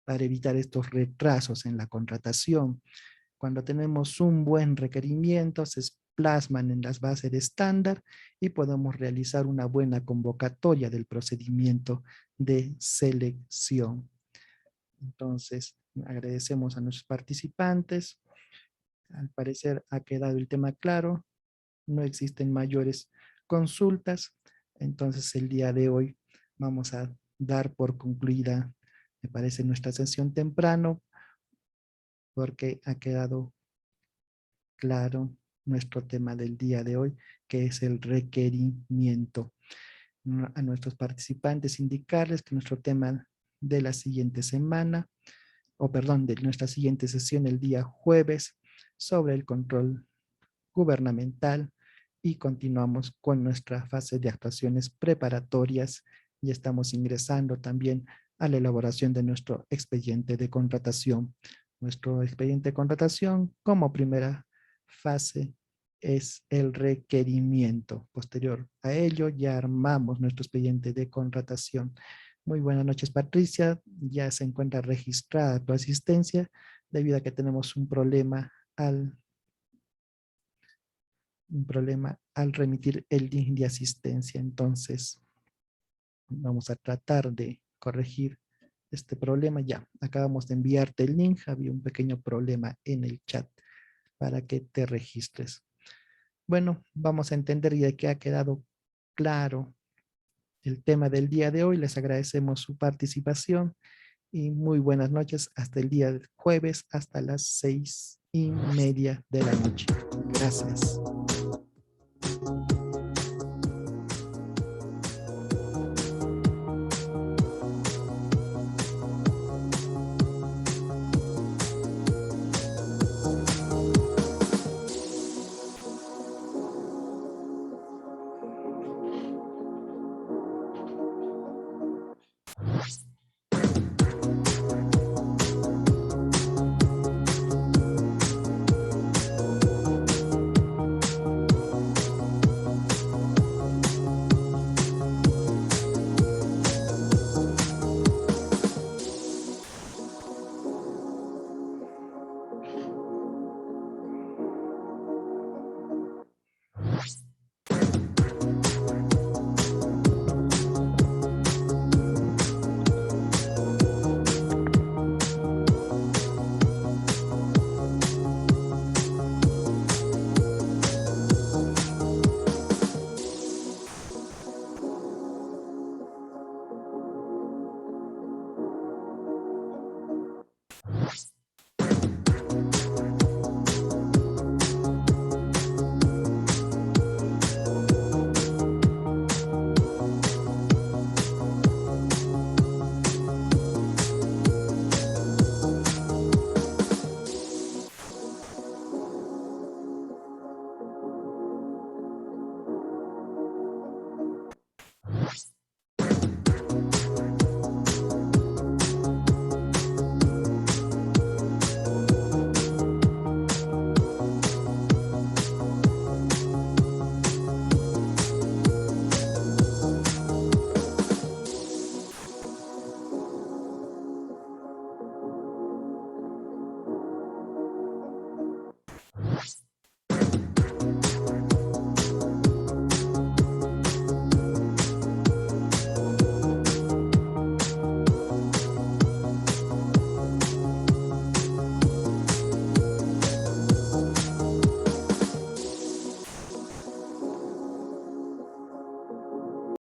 para evitar estos retrasos en la contratación. Cuando tenemos un buen requerimiento, se plasman en las bases de estándar y podemos realizar una buena convocatoria del procedimiento de selección. Entonces, agradecemos a nuestros participantes. Al parecer ha quedado el tema claro. No existen mayores consultas. Entonces, el día de hoy vamos a dar por concluida, me parece, nuestra sesión temprano, porque ha quedado claro nuestro tema del día de hoy, que es el requerimiento. A nuestros participantes indicarles que nuestro tema de la siguiente semana, de nuestra siguiente sesión el día jueves, sobre el control gubernamental, y continuamos con nuestra fase de actuaciones preparatorias y estamos ingresando también a la elaboración de nuestro expediente de contratación. Nuestro expediente de contratación como primera fase es el requerimiento. Posterior a ello ya armamos nuestro expediente de contratación. Muy buenas noches, Patricia. Ya se encuentra registrada tu asistencia debido a que tenemos un problema al remitir el link de asistencia. Entonces, vamos a tratar de corregir este problema. Ya, acabamos de enviarte el link. Había un pequeño problema en el chat para que te registres. Bueno, vamos a entender ya que ha quedado claro el tema del día de hoy. Les agradecemos su participación y muy buenas noches hasta el día jueves, hasta las 6:30 de la noche. Gracias.